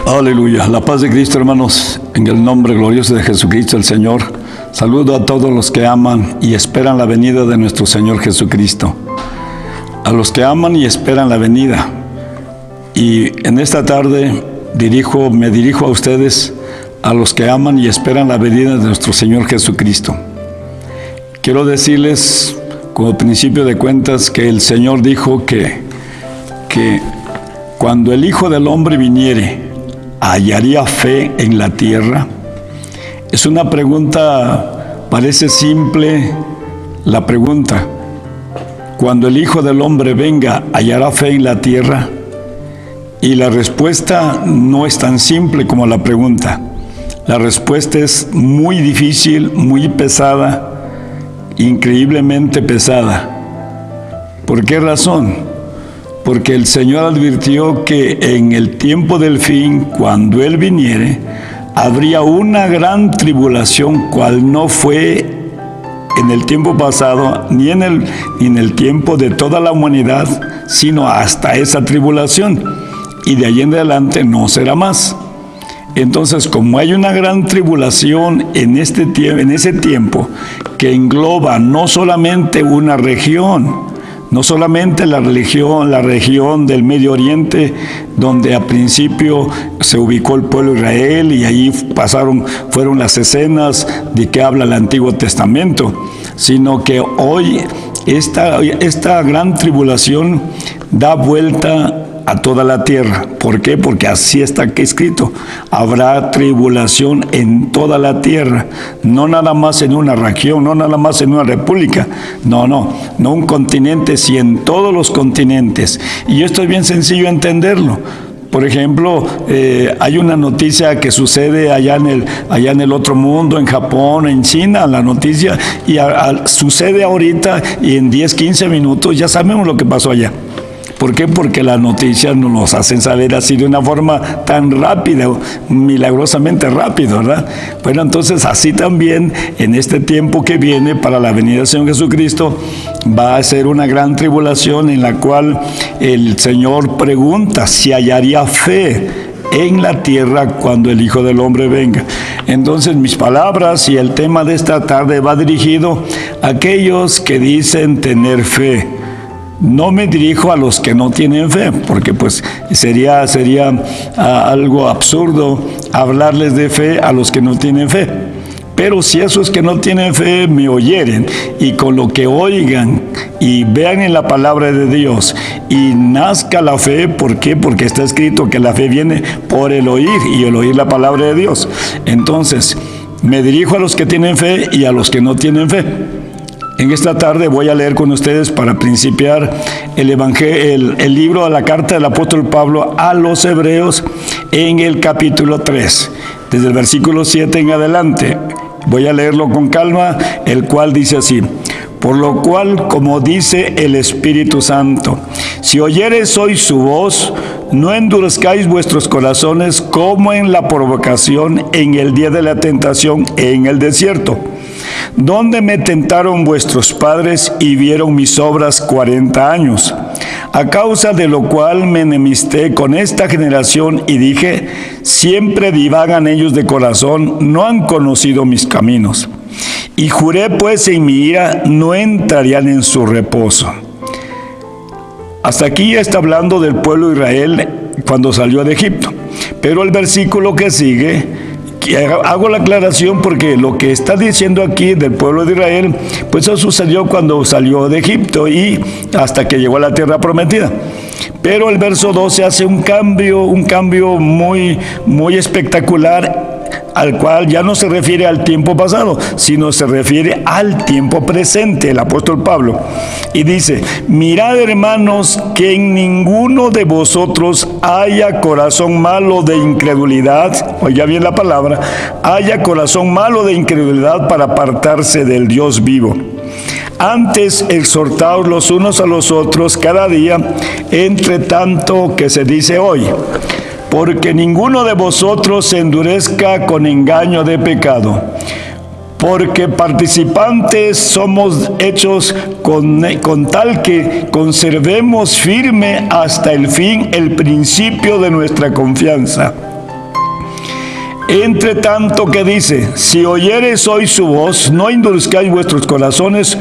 Aleluya, la paz de Cristo, hermanos, en el nombre glorioso de Jesucristo el Señor. Saludo a todos los que aman y esperan la venida de nuestro Señor Jesucristo. A los que aman y esperan la venida. Y en esta tarde me dirijo a ustedes, a los que aman y esperan la venida de nuestro Señor Jesucristo. Quiero decirles, como principio de cuentas, que el Señor dijo que cuando el Hijo del Hombre viniere, ¿hallaría fe en la tierra? Es una pregunta, parece simple la pregunta. Cuando el Hijo del Hombre venga, ¿hallará fe en la tierra? Y la respuesta no es tan simple como la pregunta. La respuesta es muy difícil, muy pesada, increíblemente pesada. ¿Por qué razón? Porque el Señor advirtió que en el tiempo del fin, cuando Él viniere, habría una gran tribulación, cual no fue en el tiempo pasado, ni en el tiempo de toda la humanidad, sino hasta esa tribulación. Y de ahí en adelante no será más. Entonces, como hay una gran tribulación en ese tiempo, que engloba no solamente una región, no solamente la región del Medio Oriente, donde a principio se ubicó el pueblo de Israel y ahí fueron las escenas de que habla el Antiguo Testamento, sino que hoy esta gran tribulación da vuelta a toda la tierra. ¿Por qué? Porque así está escrito. Habrá tribulación en toda la tierra, no nada más en una región, no nada más en una república, no un continente, sino en todos los continentes. Y esto es bien sencillo entenderlo. Por ejemplo, hay una noticia que sucede allá en el otro mundo, en Japón, en China, la noticia, y sucede ahorita y en 10, 15 minutos ya sabemos lo que pasó allá. ¿Por qué? Porque las noticias nos los hacen saber así de una forma tan rápida, milagrosamente rápido, ¿verdad? Bueno, entonces así también en este tiempo que viene para la venida del Señor Jesucristo va a ser una gran tribulación en la cual el Señor pregunta si hallaría fe en la tierra cuando el Hijo del Hombre venga. Entonces mis palabras y el tema de esta tarde va dirigido a aquellos que dicen tener fe. No me dirijo a los que no tienen fe, porque pues sería algo absurdo hablarles de fe a los que no tienen fe. Pero si esos que no tienen fe me oyeren y con lo que oigan y vean en la palabra de Dios y nazca la fe, ¿por qué? Porque está escrito que la fe viene por el oír y el oír la palabra de Dios. Entonces, me dirijo a los que tienen fe y a los que no tienen fe. En esta tarde voy a leer con ustedes para principiar el libro de la carta del apóstol Pablo a los Hebreos en el capítulo 3, desde el versículo 7 en adelante. Voy a leerlo con calma, el cual dice así: por lo cual, como dice el Espíritu Santo, si oyereis hoy su voz, no endurezcáis vuestros corazones como en la provocación en el día de la tentación en el desierto, donde me tentaron vuestros padres y vieron mis obras 40 años, a causa de lo cual me enemisté con esta generación y dije, siempre divagan ellos de corazón, no han conocido mis caminos. Y juré pues en mi ira, no entrarían en su reposo. Hasta aquí está hablando del pueblo de Israel cuando salió de Egipto. Pero el versículo que sigue, hago la aclaración porque lo que está diciendo aquí del pueblo de Israel, pues eso sucedió cuando salió de Egipto y hasta que llegó a la tierra prometida. Pero el verso 12 hace un cambio muy espectacular, al cual ya no se refiere al tiempo pasado, sino se refiere al tiempo presente, el apóstol Pablo. Y dice, mirad hermanos, que en ninguno de vosotros haya corazón malo de incredulidad, oiga bien la palabra, haya corazón malo de incredulidad para apartarse del Dios vivo. Antes exhortaos los unos a los otros cada día, entre tanto que se dice hoy, porque ninguno de vosotros se endurezca con engaño de pecado, porque participantes somos hechos con tal que conservemos firme hasta el fin el principio de nuestra confianza. Entre tanto que dice, si oyereis hoy su voz, no endurezcáis vuestros corazones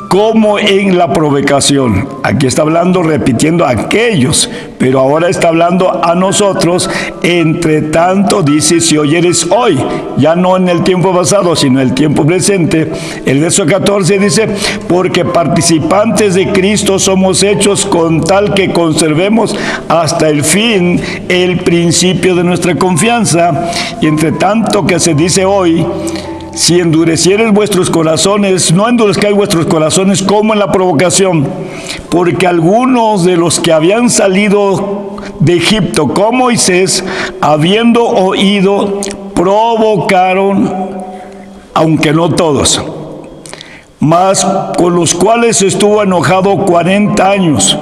como en la provocación. Aquí está hablando, repitiendo a aquellos, pero ahora está hablando a nosotros. Entre tanto dice, si oyeres hoy, ya no en el tiempo pasado, sino en el tiempo presente. El verso 14 dice, porque participantes de Cristo somos hechos con tal que conservemos hasta el fin el principio de nuestra confianza. Y entre tanto que se dice hoy, si endurecieres vuestros corazones, no endurezcáis vuestros corazones como en la provocación, porque algunos de los que habían salido de Egipto con Moisés, habiendo oído, provocaron, aunque no todos, mas con los cuales estuvo enojado 40 años.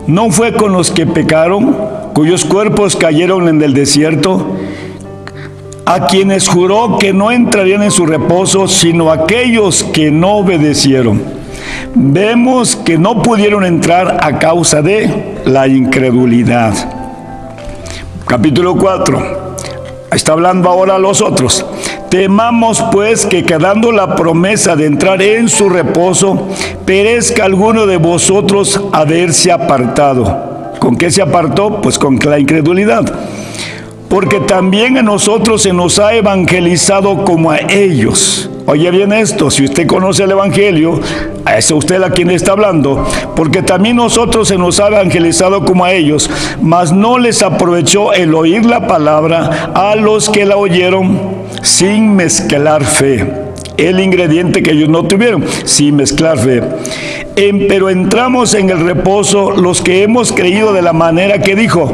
¿No fue con los que pecaron, cuyos cuerpos cayeron en el desierto? A quienes juró que no entrarían en su reposo, sino aquellos que no obedecieron. Vemos que no pudieron entrar a causa de la incredulidad. Capítulo 4. Está hablando ahora a los otros. Temamos pues que quedando la promesa de entrar en su reposo, perezca alguno de vosotros haberse apartado. ¿Con qué se apartó? Pues con la incredulidad. Porque también a nosotros se nos ha evangelizado como a ellos. Oye bien esto, si usted conoce el Evangelio, a eso usted a quien está hablando, porque también nosotros se nos ha evangelizado como a ellos, mas no les aprovechó el oír la palabra a los que la oyeron sin mezclar fe. El ingrediente que ellos no tuvieron, sin mezclar fe. Pero entramos en el reposo los que hemos creído de la manera que dijo,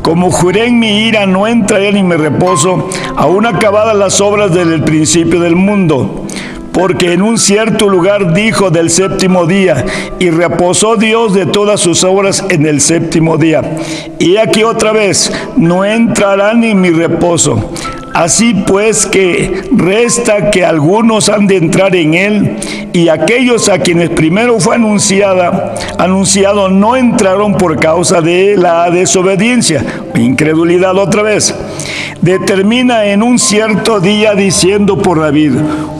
como juré en mi ira no entraré en mi reposo, aún acabadas las obras desde el principio del mundo. Porque en un cierto lugar dijo del séptimo día, y reposó Dios de todas sus obras en el séptimo día. Y aquí otra vez, no entrarán en mi reposo. Así pues que resta que algunos han de entrar en él, y aquellos a quienes primero fue anunciado no entraron por causa de la desobediencia, incredulidad otra vez. Determina en un cierto día diciendo por David,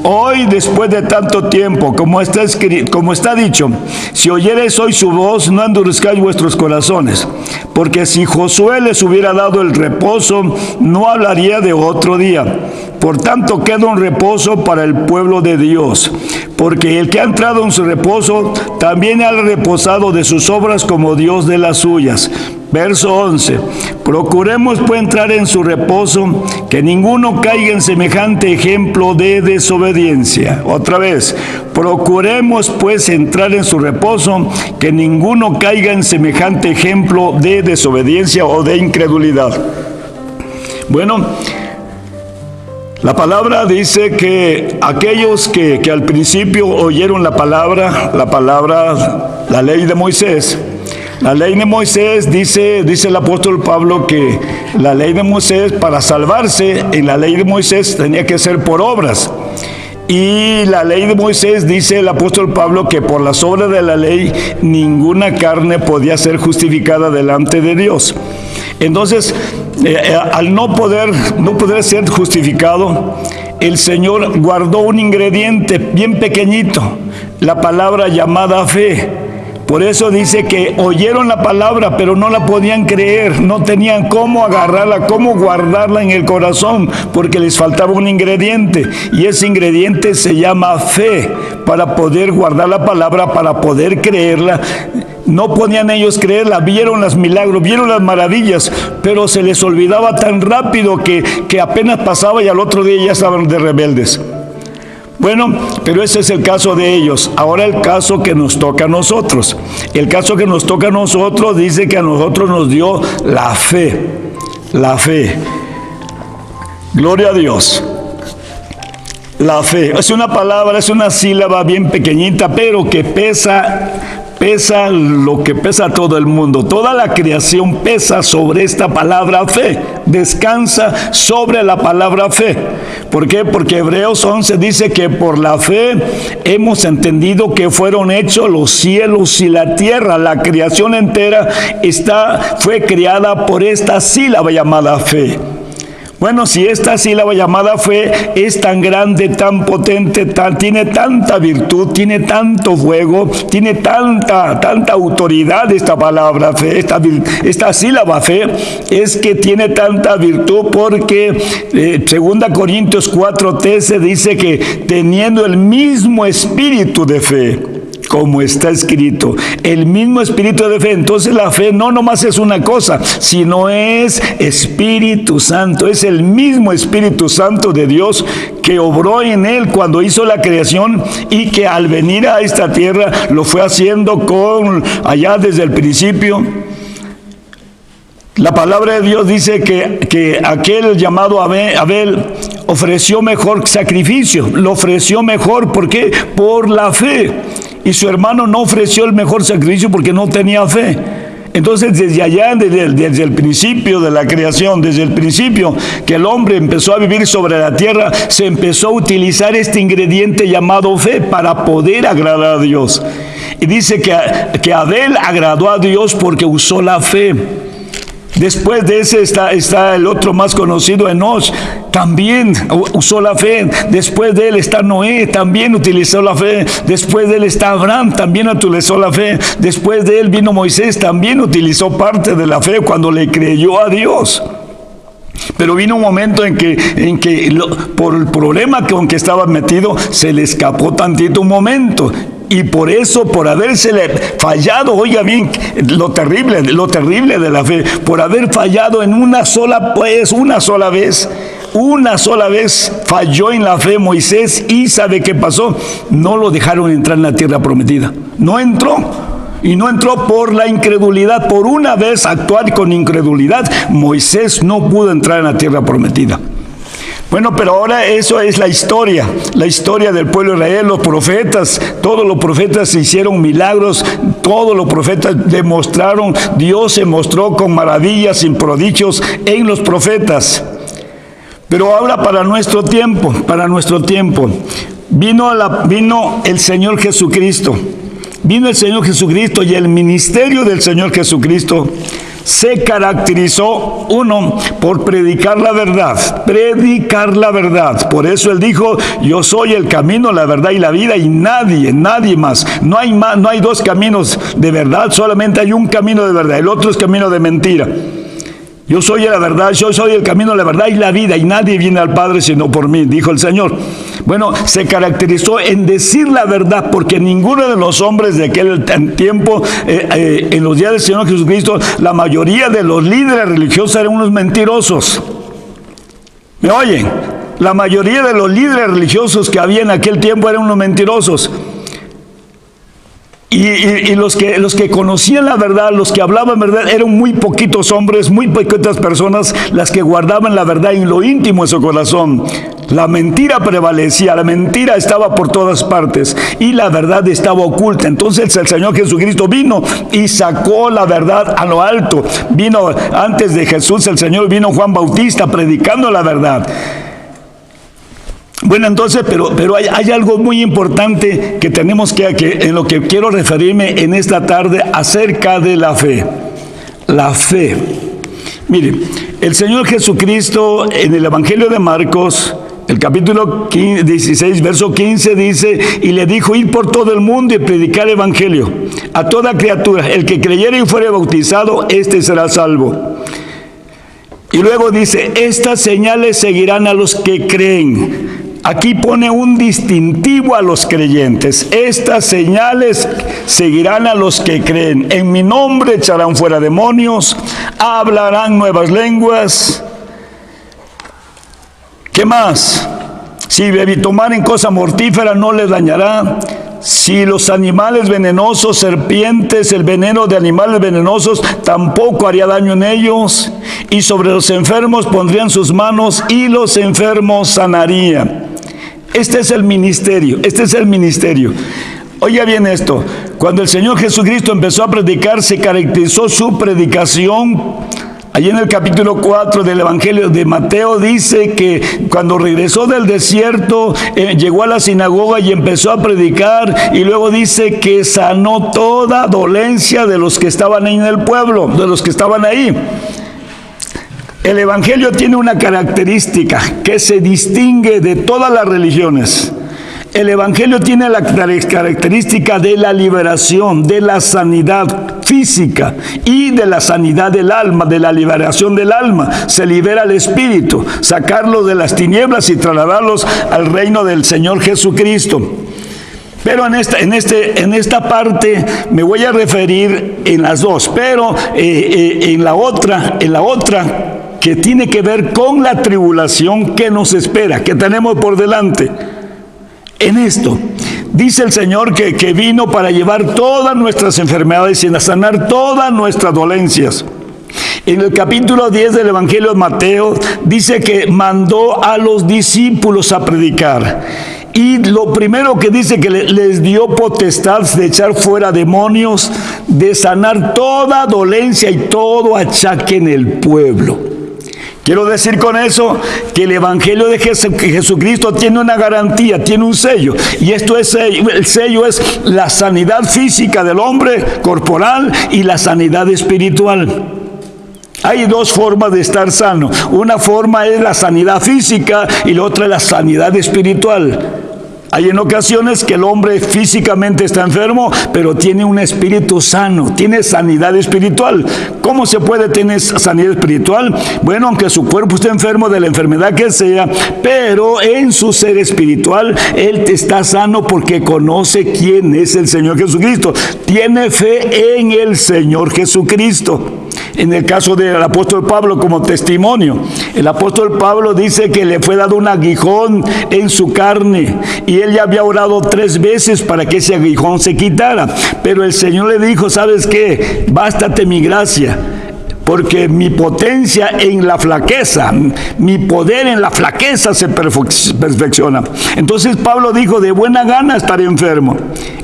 hoy después de tanto tiempo, como está dicho, si oyereis hoy su voz, no endurezcáis vuestros corazones, porque si Josué les hubiera dado el reposo, no hablaría de otro día. Por tanto queda un reposo para el pueblo de Dios, porque el que ha entrado en su reposo, también ha reposado de sus obras como Dios de las suyas. Verso 11. Procuremos pues entrar en su reposo, que ninguno caiga en semejante ejemplo de desobediencia. Otra vez, procuremos pues entrar en su reposo, que ninguno caiga en semejante ejemplo de desobediencia o de incredulidad. Bueno, la palabra dice que aquellos que al principio oyeron la ley de Moisés. La ley de Moisés, dice el apóstol Pablo, que la ley de Moisés, para salvarse, en la ley de Moisés tenía que ser por obras. Y la ley de Moisés, dice el apóstol Pablo, que por las obras de la ley ninguna carne podía ser justificada delante de Dios. Entonces, al no poder ser justificado, el Señor guardó un ingrediente bien pequeñito, la palabra llamada fe. Por eso dice que oyeron la palabra, pero no la podían creer, no tenían cómo agarrarla, cómo guardarla en el corazón, porque les faltaba un ingrediente, y ese ingrediente se llama fe, para poder guardar la palabra, para poder creerla. No podían ellos creerla, vieron los milagros, vieron las maravillas, pero se les olvidaba tan rápido que apenas pasaba y al otro día ya estaban de rebeldes. Bueno, pero ese es el caso de ellos. Ahora el caso que nos toca a nosotros. El caso que nos toca a nosotros dice que a nosotros nos dio la fe. La fe. Gloria a Dios. La fe. Es una palabra, es una sílaba bien pequeñita, pero que pesa lo que pesa todo el mundo. Toda la creación pesa sobre esta palabra fe. Descansa sobre la palabra fe. ¿Por qué? Porque Hebreos 11 dice que por la fe hemos entendido que fueron hechos los cielos y la tierra. La creación entera fue creada por esta sílaba llamada fe. Bueno, si esta sílaba llamada fe es tan grande, tan potente, tiene tanta virtud, tiene tanto fuego, tiene tanta autoridad esta palabra fe, esta sílaba fe, es que tiene tanta virtud porque 2 Corintios 4:13 dice que teniendo el mismo espíritu de fe, como está escrito, el mismo espíritu de fe. Entonces la fe no nomás es una cosa, sino es Espíritu Santo, es el mismo Espíritu Santo de Dios que obró en él cuando hizo la creación y que al venir a esta tierra lo fue haciendo allá desde el principio. La palabra de Dios dice que aquel llamado Abel ofreció mejor sacrificio, lo ofreció mejor, ¿por qué? Por la fe. Y su hermano no ofreció el mejor sacrificio porque no tenía fe. Entonces, desde allá, desde el principio de la creación, desde el principio que el hombre empezó a vivir sobre la tierra, se empezó a utilizar este ingrediente llamado fe para poder agradar a Dios. Y dice que Abel agradó a Dios porque usó la fe. Después de ese está el otro más conocido, Enoch, también usó la fe. Después de él está Noé, también utilizó la fe. Después de él está Abraham, también utilizó la fe. Después de él vino Moisés, también utilizó parte de la fe cuando le creyó a Dios. Pero vino un momento en que por el problema con que estaba metido, se le escapó tantito un momento. Y por eso, por habérsele fallado, oiga bien, lo terrible de la fe, por haber fallado en una sola vez falló en la fe Moisés, y ¿sabe qué pasó? No lo dejaron entrar en la tierra prometida. No entró. Y no entró por la incredulidad. Por una vez actuar con incredulidad, Moisés no pudo entrar en la tierra prometida. Bueno, pero ahora eso es la historia del pueblo de Israel, los profetas, todos los profetas hicieron milagros, todos los profetas demostraron, Dios se mostró con maravillas y prodigios en los profetas. Pero ahora para nuestro tiempo, vino el Señor Jesucristo. Vino el Señor Jesucristo y el ministerio del Señor Jesucristo se caracterizó, uno, por predicar la verdad. Por eso Él dijo, yo soy el camino, la verdad y la vida, y nadie más. No hay dos caminos de verdad, solamente hay un camino de verdad, el otro es camino de mentira. Yo soy la verdad, yo soy el camino, la verdad y la vida, y nadie viene al Padre sino por mí, dijo el Señor. Bueno, se caracterizó en decir la verdad, porque ninguno de los hombres de aquel tiempo, en los días del Señor Jesucristo, la mayoría de los líderes religiosos eran unos mentirosos. ¿Me oyen? La mayoría de los líderes religiosos que había en aquel tiempo eran unos mentirosos. Y los que conocían la verdad, los que hablaban verdad, eran muy poquitos hombres, muy poquitas personas las que guardaban la verdad en lo íntimo de su corazón. La mentira prevalecía, la mentira estaba por todas partes y la verdad estaba oculta. Entonces el Señor Jesucristo vino y sacó la verdad a lo alto. Vino antes de Jesús, el Señor vino Juan Bautista predicando la verdad. Bueno, entonces, pero hay algo muy importante que tenemos en lo que quiero referirme en esta tarde acerca de la fe. La fe. Mire, el Señor Jesucristo en el Evangelio de Marcos, el capítulo 16, verso 15 dice, y le dijo, id por todo el mundo y predicar el Evangelio a toda criatura. El que creyere y fuere bautizado, éste será salvo. Y luego dice, estas señales seguirán a los que creen. Aquí pone un distintivo a los creyentes. Estas señales seguirán a los que creen. En mi nombre echarán fuera demonios, hablarán nuevas lenguas. ¿Qué más? Si tomaren cosa mortífera no les dañará. Si los animales venenosos, serpientes, el veneno de animales venenosos, tampoco haría daño en ellos. Y sobre los enfermos pondrían sus manos y los enfermos sanarían. Este es el ministerio. Oiga bien esto. Cuando el Señor Jesucristo empezó a predicar, se caracterizó su predicación. Allí en el capítulo 4 del Evangelio de Mateo dice que cuando regresó del desierto, llegó a la sinagoga y empezó a predicar, y luego dice que sanó toda dolencia de los que estaban ahí en el pueblo, de los que estaban ahí. El Evangelio tiene una característica que se distingue de todas las religiones. El Evangelio tiene la característica de la liberación, de la sanidad física y de la sanidad del alma, de la liberación del alma. Se libera el espíritu, sacarlos de las tinieblas y trasladarlos al reino del Señor Jesucristo. Pero en esta parte me voy a referir en las dos, pero en la otra que tiene que ver con la tribulación que nos espera, que tenemos por delante. En esto, dice el Señor que vino para llevar todas nuestras enfermedades y sanar todas nuestras dolencias. En el capítulo 10 del Evangelio de Mateo, dice que mandó a los discípulos a predicar. Y lo primero que dice que les dio potestad de echar fuera demonios, de sanar toda dolencia y todo achaque en el pueblo. Quiero decir con eso que el Evangelio de Jesucristo tiene una garantía, tiene un sello. Y el sello es la sanidad física del hombre corporal y la sanidad espiritual. Hay dos formas de estar sano. Una forma es la sanidad física y la otra es la sanidad espiritual. Hay en ocasiones que el hombre físicamente está enfermo, pero tiene un espíritu sano, tiene sanidad espiritual. ¿Cómo se puede tener sanidad espiritual? Bueno, aunque su cuerpo esté enfermo de la enfermedad que sea, pero en su ser espiritual, él está sano porque conoce quién es el Señor Jesucristo. Tiene fe en el Señor Jesucristo. En el caso del apóstol Pablo como testimonio, el apóstol Pablo dice que le fue dado un aguijón en su carne y él ya había orado 3 veces para que ese aguijón se quitara, pero el Señor le dijo, ¿sabes qué? Bástate mi gracia, porque mi potencia en la flaqueza, mi poder en la flaqueza se perfecciona. Entonces Pablo dijo, de buena gana estar enfermo.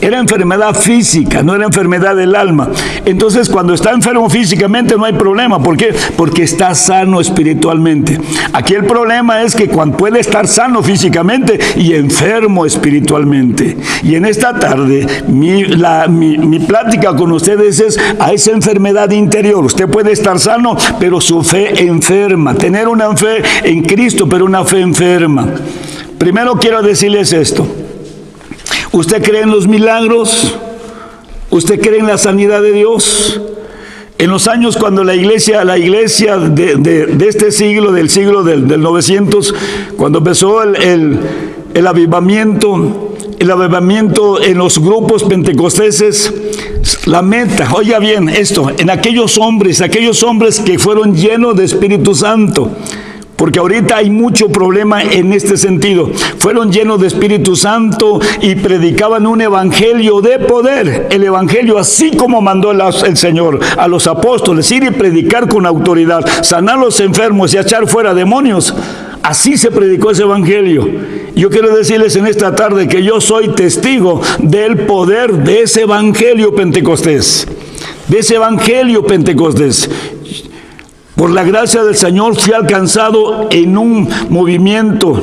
Era enfermedad física, no era enfermedad del alma. Entonces cuando está enfermo físicamente no hay problema. ¿Por qué? Porque está sano espiritualmente. Aquí el problema es que cuando puede estar sano físicamente y enfermo espiritualmente. Y en esta tarde mi plática con ustedes es a esa enfermedad interior. Usted puede estar sano, pero su fe enferma. Tener una fe en Cristo, pero una fe enferma. Primero quiero decirles esto. ¿Usted cree en los milagros? ¿Usted cree en la sanidad de Dios? En los años cuando la iglesia de este siglo, del siglo del 900, cuando empezó el avivamiento en los grupos pentecosteses, la meta, oiga bien esto, en aquellos hombres que fueron llenos de Espíritu Santo, porque ahorita hay mucho problema en este sentido. Fueron llenos de Espíritu Santo y predicaban un evangelio de poder. El evangelio así como mandó el Señor a los apóstoles, ir y predicar con autoridad, sanar a los enfermos y echar fuera demonios. Así se predicó ese evangelio. Yo quiero decirles en esta tarde que yo soy testigo del poder de ese evangelio pentecostés. De ese evangelio pentecostés. Por la gracia del Señor fui alcanzado en un movimiento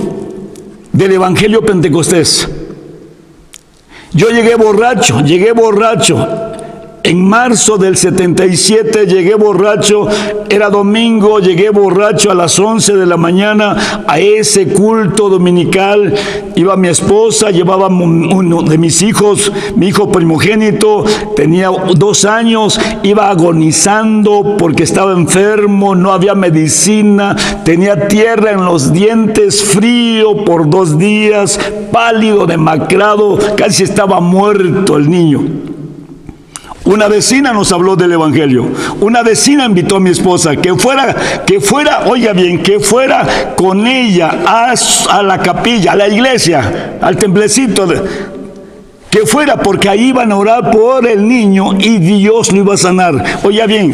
del evangelio pentecostés. Yo llegué borracho. En marzo del 77 llegué borracho, era domingo, llegué borracho a las 11 de la mañana a ese culto dominical. Iba mi esposa, llevaba uno de mis hijos, mi hijo primogénito, tenía 2 años, iba agonizando porque estaba enfermo, no había medicina, tenía tierra en los dientes, frío por 2 días, pálido, demacrado, casi estaba muerto el niño. Una vecina nos habló del evangelio. Una vecina invitó a mi esposa que fuera, oiga bien, que fuera con ella a la capilla, a la iglesia, al templecito, que fuera porque ahí iban a orar por el niño y Dios lo iba a sanar. Oiga bien,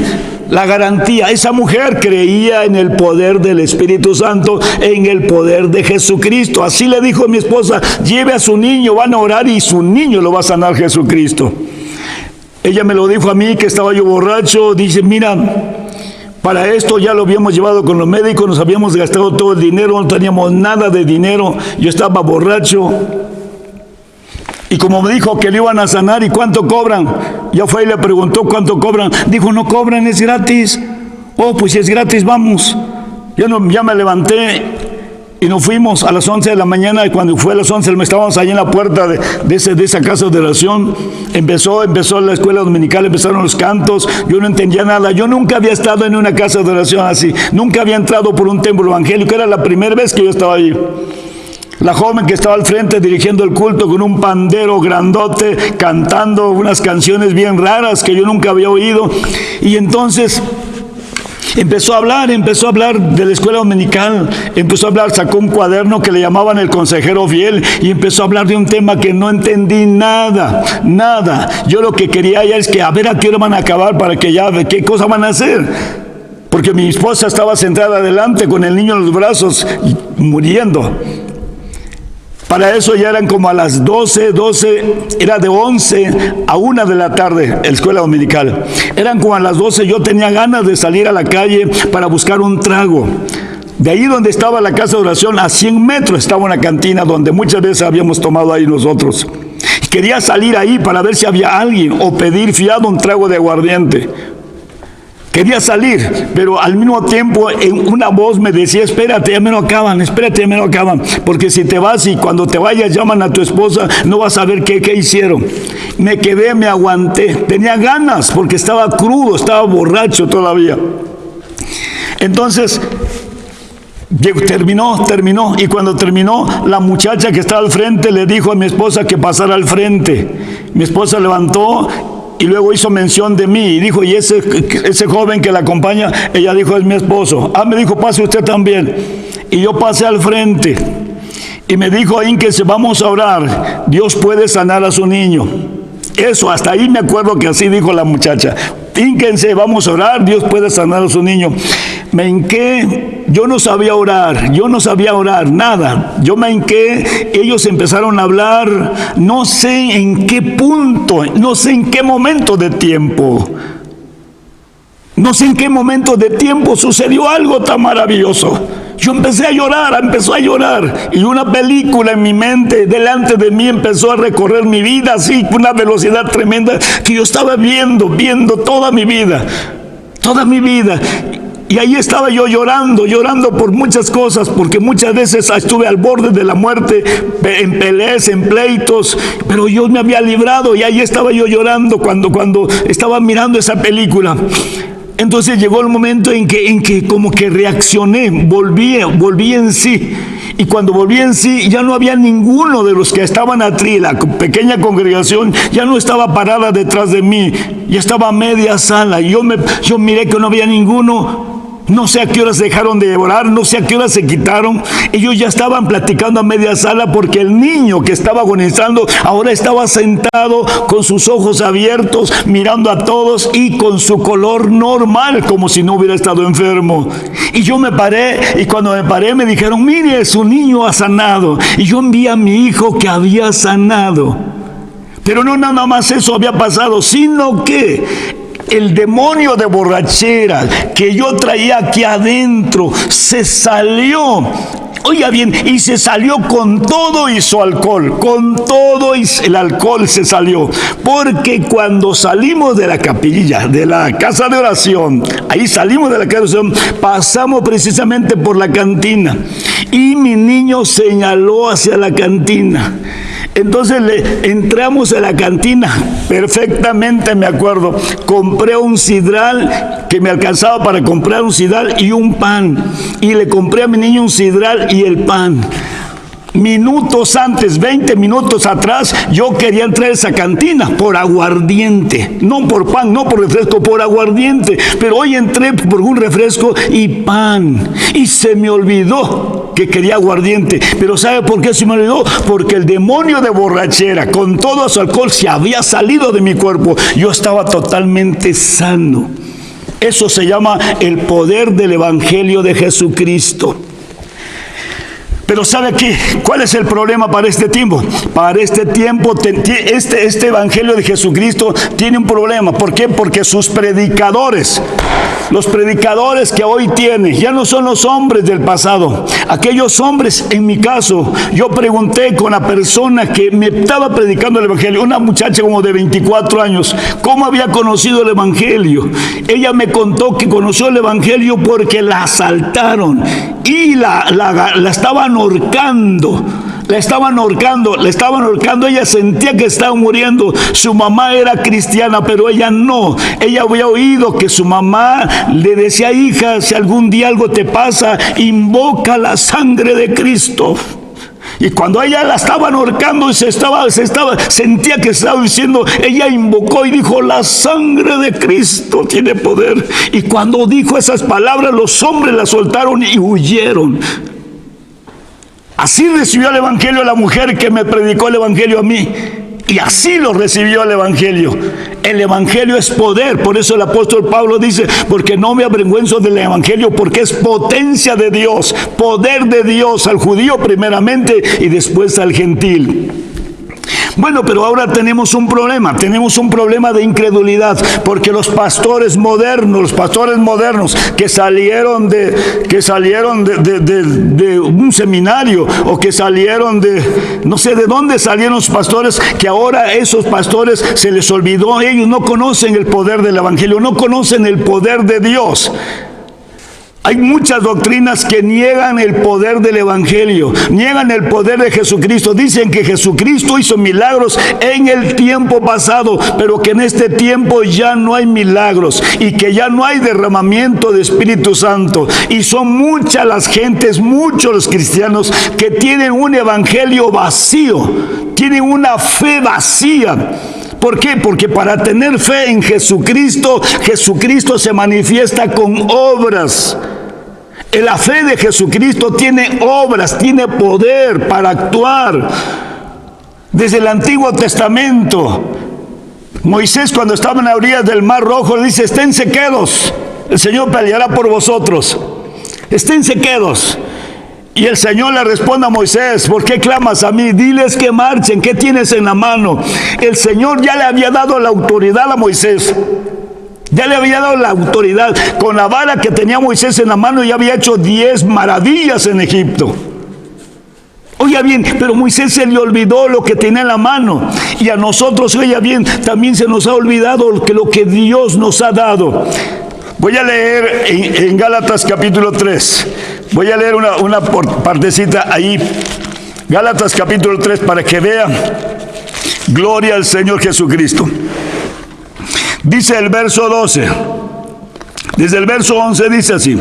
la garantía, esa mujer creía en el poder del Espíritu Santo, en el poder de Jesucristo. Así le dijo a mi esposa, lleve a su niño, van a orar y su niño lo va a sanar Jesucristo. Ella me lo dijo a mí que estaba yo borracho. Dice, mira, para esto ya lo habíamos llevado con los médicos, nos habíamos gastado todo el dinero, no teníamos nada de dinero, yo estaba borracho. Y como me dijo que le iban a sanar, ¿y cuánto cobran? Ya fue y le preguntó cuánto cobran. Dijo, no cobran, es gratis. Oh, pues si es gratis, vamos. Ya me levanté y nos fuimos a las 11 de la mañana. Y cuando fue a las 11 estábamos ahí en la puerta de esa casa de oración. Empezó la escuela dominical, empezaron los cantos. Yo no entendía nada. Yo nunca había estado en una casa de oración así. Nunca había entrado por un templo evangélico. Era la primera vez que yo estaba ahí. La joven que estaba al frente dirigiendo el culto con un pandero grandote, cantando unas canciones bien raras que yo nunca había oído. Y entonces empezó a hablar de la escuela dominical, sacó un cuaderno que le llamaban el consejero fiel y empezó a hablar de un tema que no entendí nada. Yo lo que quería ya es que a ver a qué hora van a acabar para que ya, qué cosa van a hacer. Porque mi esposa estaba sentada adelante con el niño en los brazos, muriendo. Para eso ya eran como a las 12, era de 11 a 1 de la tarde, la escuela dominical. Eran como a las 12, yo tenía ganas de salir a la calle para buscar un trago. De ahí donde estaba la casa de oración, a 100 metros estaba una cantina donde muchas veces habíamos tomado ahí nosotros. Quería salir ahí para ver si había alguien o pedir fiado un trago de aguardiente. Quería salir, pero al mismo tiempo una voz me decía, espérate, ya me lo acaban, porque si te vas y cuando te vayas llaman a tu esposa, no vas a ver qué hicieron. Me quedé, me aguanté, tenía ganas porque estaba crudo, estaba borracho todavía. Entonces, terminó, y cuando terminó, la muchacha que estaba al frente le dijo a mi esposa que pasara al frente. Mi esposa levantó y luego hizo mención de mí y dijo, y ese joven que la acompaña, ella dijo, es mi esposo. Me dijo, pase usted también. Y yo pasé al frente y me dijo, ínquese, vamos a orar, Dios puede sanar a su niño. Eso, hasta ahí me acuerdo que así dijo la muchacha, ínquense, vamos a orar, Dios puede sanar a su niño. Me hinqué, yo no sabía orar, nada. Yo me hinqué, ellos empezaron a hablar, no sé en qué punto, no sé en qué momento de tiempo sucedió algo tan maravilloso. Yo empezó a llorar, y una película en mi mente, delante de mí, empezó a recorrer mi vida, así, con una velocidad tremenda, que yo estaba viendo toda mi vida. Y ahí estaba yo llorando por muchas cosas, porque muchas veces estuve al borde de la muerte, en peleas, en pleitos, pero Dios me había librado, y ahí estaba yo llorando cuando estaba mirando esa película. Entonces llegó el momento en que como que reaccioné, volví en sí. Y cuando volví en sí, ya no había ninguno de los que estaban atrás, la pequeña congregación ya no estaba parada detrás de mí, ya estaba a media sala. Y yo miré que no había ninguno. No sé a qué horas dejaron de orar, no sé a qué horas se quitaron. Ellos ya estaban platicando a media sala, porque el niño que estaba agonizando ahora estaba sentado con sus ojos abiertos, mirando a todos y con su color normal, como si no hubiera estado enfermo. Y yo me paré, y cuando me paré me dijeron, mire, su niño ha sanado. Y yo vi a mi hijo que había sanado. Pero no nada más eso había pasado, sino que el demonio de borrachera que yo traía aquí adentro se salió. Oiga bien, y se salió con todo y su alcohol, el alcohol se salió. Porque cuando salimos de la capilla, de la casa de oración, pasamos precisamente por la cantina. Y mi niño señaló hacia la cantina. Entonces entramos a la cantina, perfectamente me acuerdo. Compré un sidral que me alcanzaba para comprar un sidral y un pan. Y le compré a mi niño un sidral y el pan. Minutos antes, 20 minutos atrás, yo quería entrar a esa cantina por aguardiente. No por pan, no por refresco, por aguardiente. Pero hoy entré por un refresco y pan. Y se me olvidó que quería aguardiente. Pero ¿sabe por qué se me olvidó? Porque el demonio de borrachera, con todo su alcohol, se había salido de mi cuerpo. Yo estaba totalmente sano. Eso se llama el poder del Evangelio de Jesucristo. Pero ¿sabe qué? ¿Cuál es el problema para este tiempo? Para este tiempo, este evangelio de Jesucristo tiene un problema. ¿Por qué? Porque sus predicadores, los predicadores que hoy tiene, ya no son los hombres del pasado. Aquellos hombres, en mi caso, yo pregunté con la persona que me estaba predicando el evangelio, una muchacha como de 24 años, ¿cómo había conocido el evangelio? Ella me contó que conoció el evangelio porque la asaltaron y la estaban ahorcando. La estaban ahorcando, ella sentía que estaba muriendo. Su mamá era cristiana, pero ella no. Ella había oído que su mamá le decía: hija, si algún día algo te pasa, invoca la sangre de Cristo. Y cuando ella la estaban ahorcando, sentía que estaba diciendo, ella invocó y dijo: la sangre de Cristo tiene poder. Y cuando dijo esas palabras, los hombres la soltaron y huyeron. Así recibió el evangelio la mujer que me predicó el evangelio a mí. Y así lo recibió el evangelio. El evangelio es poder. Por eso el apóstol Pablo dice: porque no me avergüenzo del evangelio, porque es potencia de Dios, poder de Dios al judío primeramente y después al gentil. Bueno, pero ahora tenemos un problema de incredulidad, porque los pastores modernos que salieron de un seminario, o que salieron no sé de dónde salieron los pastores, que ahora esos pastores se les olvidó, ellos no conocen el poder del evangelio, no conocen el poder de Dios. Hay muchas doctrinas que niegan el poder del evangelio, niegan el poder de Jesucristo. Dicen que Jesucristo hizo milagros en el tiempo pasado, pero que en este tiempo ya no hay milagros y que ya no hay derramamiento de Espíritu Santo. Y son muchas las gentes, muchos los cristianos que tienen un evangelio vacío, tienen una fe vacía. ¿Por qué? Porque para tener fe en Jesucristo, Jesucristo se manifiesta con obras. La fe de Jesucristo tiene obras, tiene poder para actuar. Desde el Antiguo Testamento, Moisés, cuando estaba en la orilla del Mar Rojo, le dice: esténse quedos, el Señor peleará por vosotros. Esténse quedos. Y el Señor le responde a Moisés: ¿por qué clamas a mí? Diles que marchen. ¿Qué tienes en la mano? El Señor ya le había dado la autoridad a Moisés. Ya le había dado la autoridad. Con la vara que tenía Moisés en la mano, ya había hecho 10 maravillas en Egipto. Oiga bien, pero Moisés se le olvidó lo que tenía en la mano. Y a nosotros, oiga bien, también se nos ha olvidado lo que Dios nos ha dado. Voy a leer en Gálatas capítulo 3. Voy a leer una partecita ahí. Gálatas capítulo 3, para que vea. Gloria al Señor Jesucristo. Dice el verso 12. Desde el verso 11 dice así: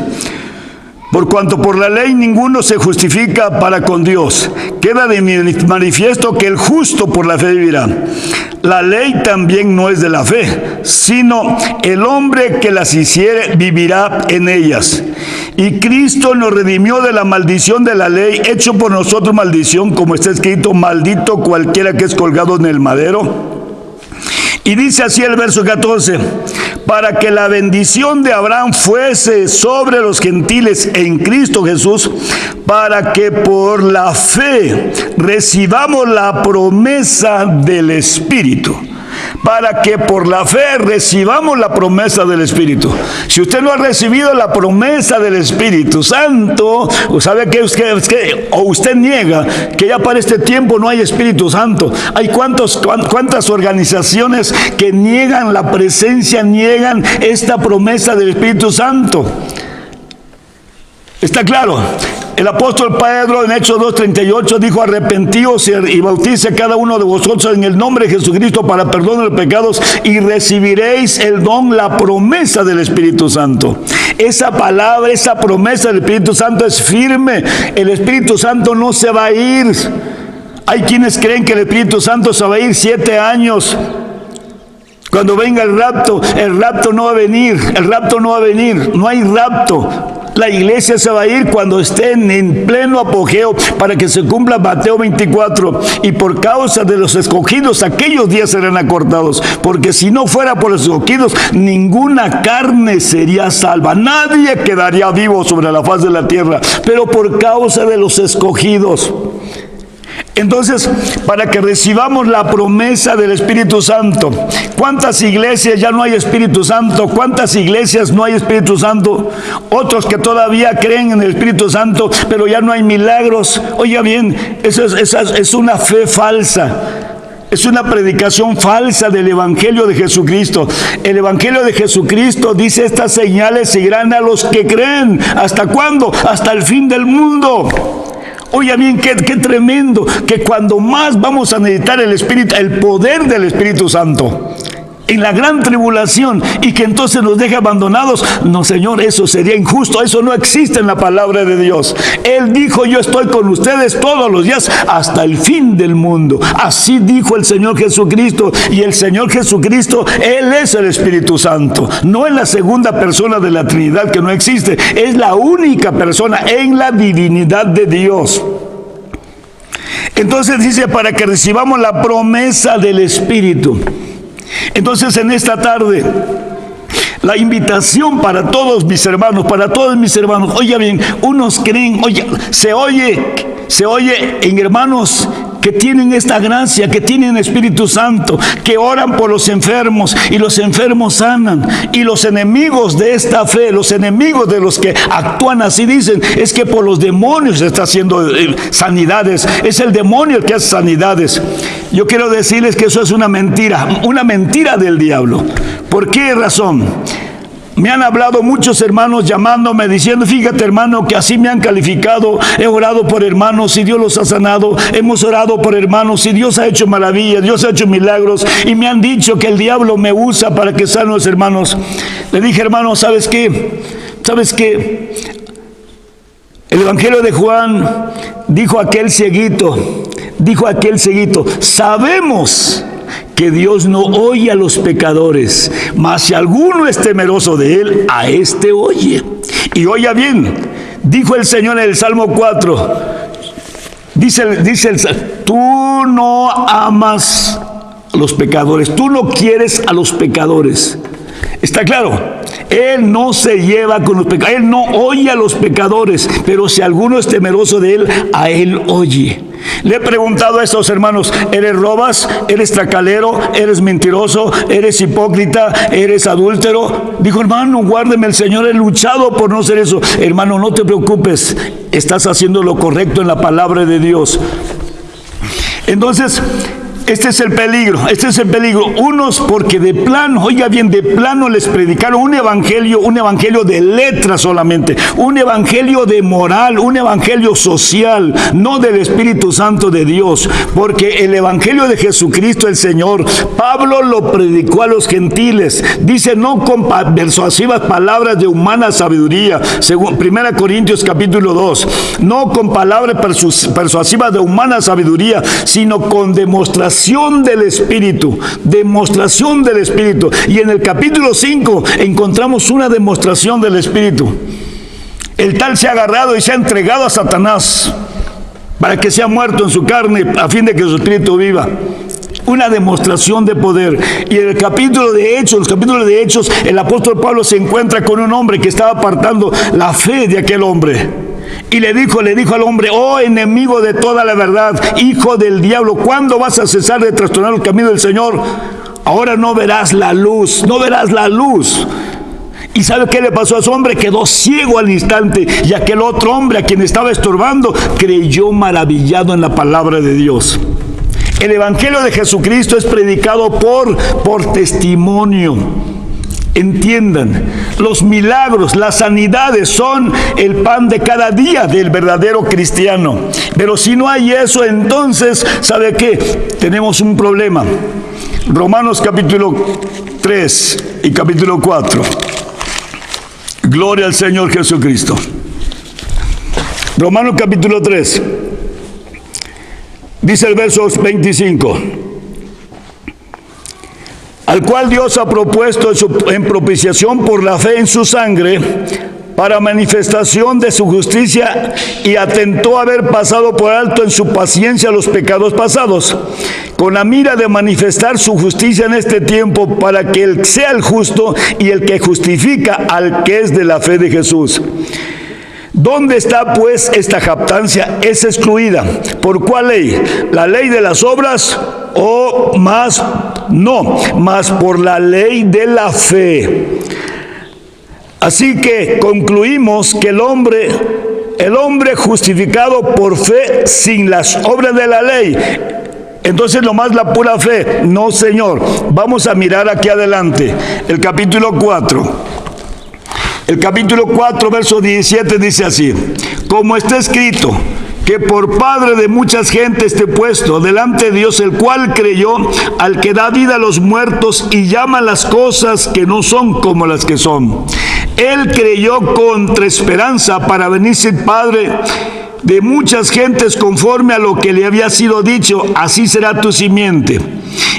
por cuanto por la ley ninguno se justifica para con Dios, queda de manifiesto que el justo por la fe vivirá. La ley también no es de la fe, sino el hombre que las hiciere vivirá en ellas. Y Cristo nos redimió de la maldición de la ley, hecho por nosotros maldición, como está escrito: maldito cualquiera que es colgado en el madero. Y dice así el verso 14: para que la bendición de Abraham fuese sobre los gentiles en Cristo Jesús, para que por la fe recibamos la promesa del Espíritu. Para que por la fe recibamos la promesa del Espíritu. Si usted no ha recibido la promesa del Espíritu Santo, ¿sabe qué? O usted niega que ya para este tiempo no hay Espíritu Santo. Hay cuántas organizaciones que niegan la presencia, niegan esta promesa del Espíritu Santo. ¿Está claro? El apóstol Pedro en Hechos 2:38 dijo: arrepentíos y bautice cada uno de vosotros en el nombre de Jesucristo para perdón de los pecados, y recibiréis el don, la promesa del Espíritu Santo. Esa palabra, esa promesa del Espíritu Santo es firme. El Espíritu Santo no se va a ir. Hay quienes creen que el Espíritu Santo se va a ir 7 años. Cuando venga el rapto no va a venir. El rapto no va a venir. No hay rapto. La iglesia se va a ir cuando estén en pleno apogeo para que se cumpla Mateo 24. Y por causa de los escogidos, aquellos días serán acortados. Porque si no fuera por los escogidos, ninguna carne sería salva. Nadie quedaría vivo sobre la faz de la tierra. Pero por causa de los escogidos. Entonces, para que recibamos la promesa del Espíritu Santo, ¿cuántas iglesias ya no hay Espíritu Santo? ¿Cuántas iglesias no hay Espíritu Santo? Otros que todavía creen en el Espíritu Santo, pero ya no hay milagros. Oiga bien, eso es una fe falsa. Es una predicación falsa del Evangelio de Jesucristo. El Evangelio de Jesucristo dice: estas señales seguirán a los que creen. ¿Hasta cuándo? Hasta el fin del mundo. Oiga bien, qué tremendo, que cuando más vamos a necesitar el poder del Espíritu Santo, en la gran tribulación, y que entonces nos deje abandonados. No, Señor, eso sería injusto, eso no existe en la palabra de Dios. Él dijo: yo estoy con ustedes todos los días hasta el fin del mundo. Así dijo el Señor Jesucristo, y el Señor Jesucristo, Él es el Espíritu Santo. No es la segunda persona de la Trinidad, que no existe, es la única persona en la divinidad de Dios. Entonces dice: para que recibamos la promesa del Espíritu. Entonces, en esta tarde, la invitación para todos mis hermanos, oiga bien, unos creen, se oye en hermanos que tienen esta gracia, que tienen Espíritu Santo, que oran por los enfermos y los enfermos sanan. Y los enemigos de esta fe, los enemigos de los que actúan así, dicen: es que por los demonios se está haciendo sanidades, es el demonio el que hace sanidades. Yo quiero decirles que eso es una mentira del diablo. ¿Por qué razón? Me han hablado muchos hermanos llamándome diciendo: fíjate, hermano, que así me han calificado, he orado por hermanos y Dios los ha sanado, hemos orado por hermanos y Dios ha hecho maravillas, Dios ha hecho milagros, y me han dicho que el diablo me usa para que sane a los hermanos. Le dije: hermano, ¿sabes qué? El Evangelio de Juan dijo aquel cieguito, sabemos que Dios no oye a los pecadores, mas si alguno es temeroso de Él, a éste oye. Y oiga bien, dijo el Señor en el Salmo 4, dice tú no amas a los pecadores, tú no quieres a los pecadores. ¿Está claro? Él no se lleva con los pecadores, Él no oye a los pecadores, pero si alguno es temeroso de Él, a Él oye. Le he preguntado a estos hermanos: ¿eres robas? ¿Eres tracalero? ¿Eres mentiroso? ¿Eres hipócrita? ¿Eres adúltero? Dijo: hermano, guárdeme el Señor, he luchado por no ser eso. Hermano, no te preocupes, estás haciendo lo correcto en la palabra de Dios. Entonces, este es el peligro. Unos, porque de plano, oiga bien, de plano les predicaron un evangelio de letras solamente, un evangelio de moral, un evangelio social, no del Espíritu Santo de Dios. Porque el evangelio de Jesucristo el Señor, Pablo lo predicó a los gentiles. Dice: no con persuasivas palabras de humana sabiduría, según 1 Corintios capítulo 2, no con palabras persuasivas de humana sabiduría, sino con demostración del Espíritu. Y en el capítulo 5 encontramos una demostración del Espíritu. El tal se ha agarrado y se ha entregado a Satanás para que sea muerto en su carne, a fin de que su espíritu viva. Una demostración de poder. Y en el capítulo de Hechos, el apóstol Pablo se encuentra con un hombre que estaba apartando la fe de aquel hombre. Y le dijo al hombre: oh enemigo de toda la verdad, hijo del diablo, ¿cuándo vas a cesar de trastornar el camino del Señor? Ahora no verás la luz. ¿Y sabe qué le pasó a ese hombre? Quedó ciego al instante. Y aquel otro hombre, a quien estaba estorbando, creyó maravillado en la palabra de Dios. El Evangelio de Jesucristo es predicado por testimonio. Entiendan, los milagros, las sanidades son el pan de cada día del verdadero cristiano. Pero si no hay eso, entonces, ¿sabe qué? Tenemos un problema. Romanos capítulo 3 y capítulo 4. Gloria al Señor Jesucristo. Romanos capítulo 3. Dice el verso 25. Al cual Dios ha propuesto en propiciación por la fe en su sangre, para manifestación de su justicia, y atentó a haber pasado por alto en su paciencia los pecados pasados, con la mira de manifestar su justicia en este tiempo, para que Él sea el justo y el que justifica al que es de la fe de Jesús. ¿Dónde está pues esta jactancia? Es excluida. ¿Por cuál ley? ¿La ley de las obras? ¿O más? No, más por la ley de la fe. Así que concluimos que el hombre justificado por fe sin las obras de la ley, entonces nomás la pura fe. No, Señor. Vamos a mirar aquí adelante el capítulo 4. El capítulo 4, verso 17 dice así: como está escrito, que por padre de muchas gentes te he puesto delante de Dios, el cual creyó al que da vida a los muertos y llama las cosas que no son como las que son. Él creyó contra esperanza para venirse padre de muchas gentes conforme a lo que le había sido dicho: así será tu simiente.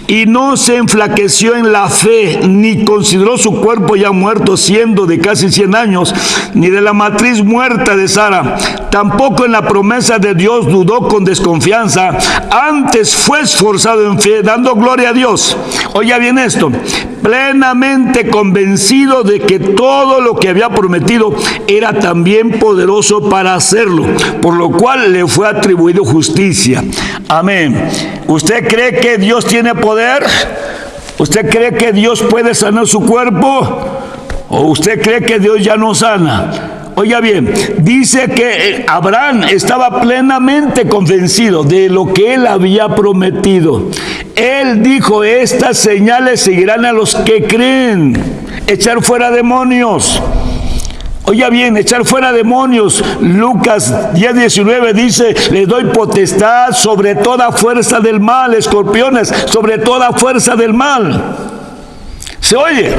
Y no se enflaqueció en la fe, ni consideró su cuerpo ya muerto, siendo de casi 100 años, ni de la matriz muerta de Sara. Tampoco en la promesa de Dios dudó con desconfianza, antes fue esforzado en fe, dando gloria a Dios. Oiga bien esto: plenamente convencido de que todo lo que había prometido era también poderoso para hacerlo, por lo cual le fue atribuido justicia. Amén. ¿Usted cree que Dios tiene poder? ¿Usted cree que Dios puede sanar su cuerpo? ¿O usted cree que Dios ya no sana? Oiga bien, dice que Abraham estaba plenamente convencido de lo que él había prometido. Él dijo: estas señales seguirán a los que creen. Echar fuera demonios. Oiga bien, echar fuera demonios. Lucas 10:19 dice: les doy potestad sobre toda fuerza del mal, escorpiones, sobre toda fuerza del mal. ¿Se oye?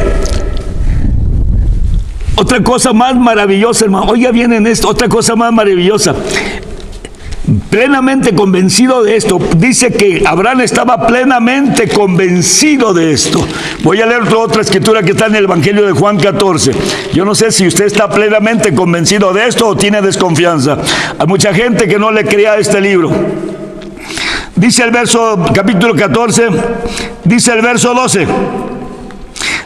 Otra cosa más maravillosa, hermano. Oiga bien en esto, otra cosa más maravillosa. Plenamente convencido de esto. Dice que Abraham estaba plenamente convencido de esto. Voy a leer otra escritura que está en el Evangelio de Juan 14. Yo no sé si usted está plenamente convencido de esto o tiene desconfianza. Hay mucha gente que no le crea este libro. Dice el capítulo 14, dice el verso 12: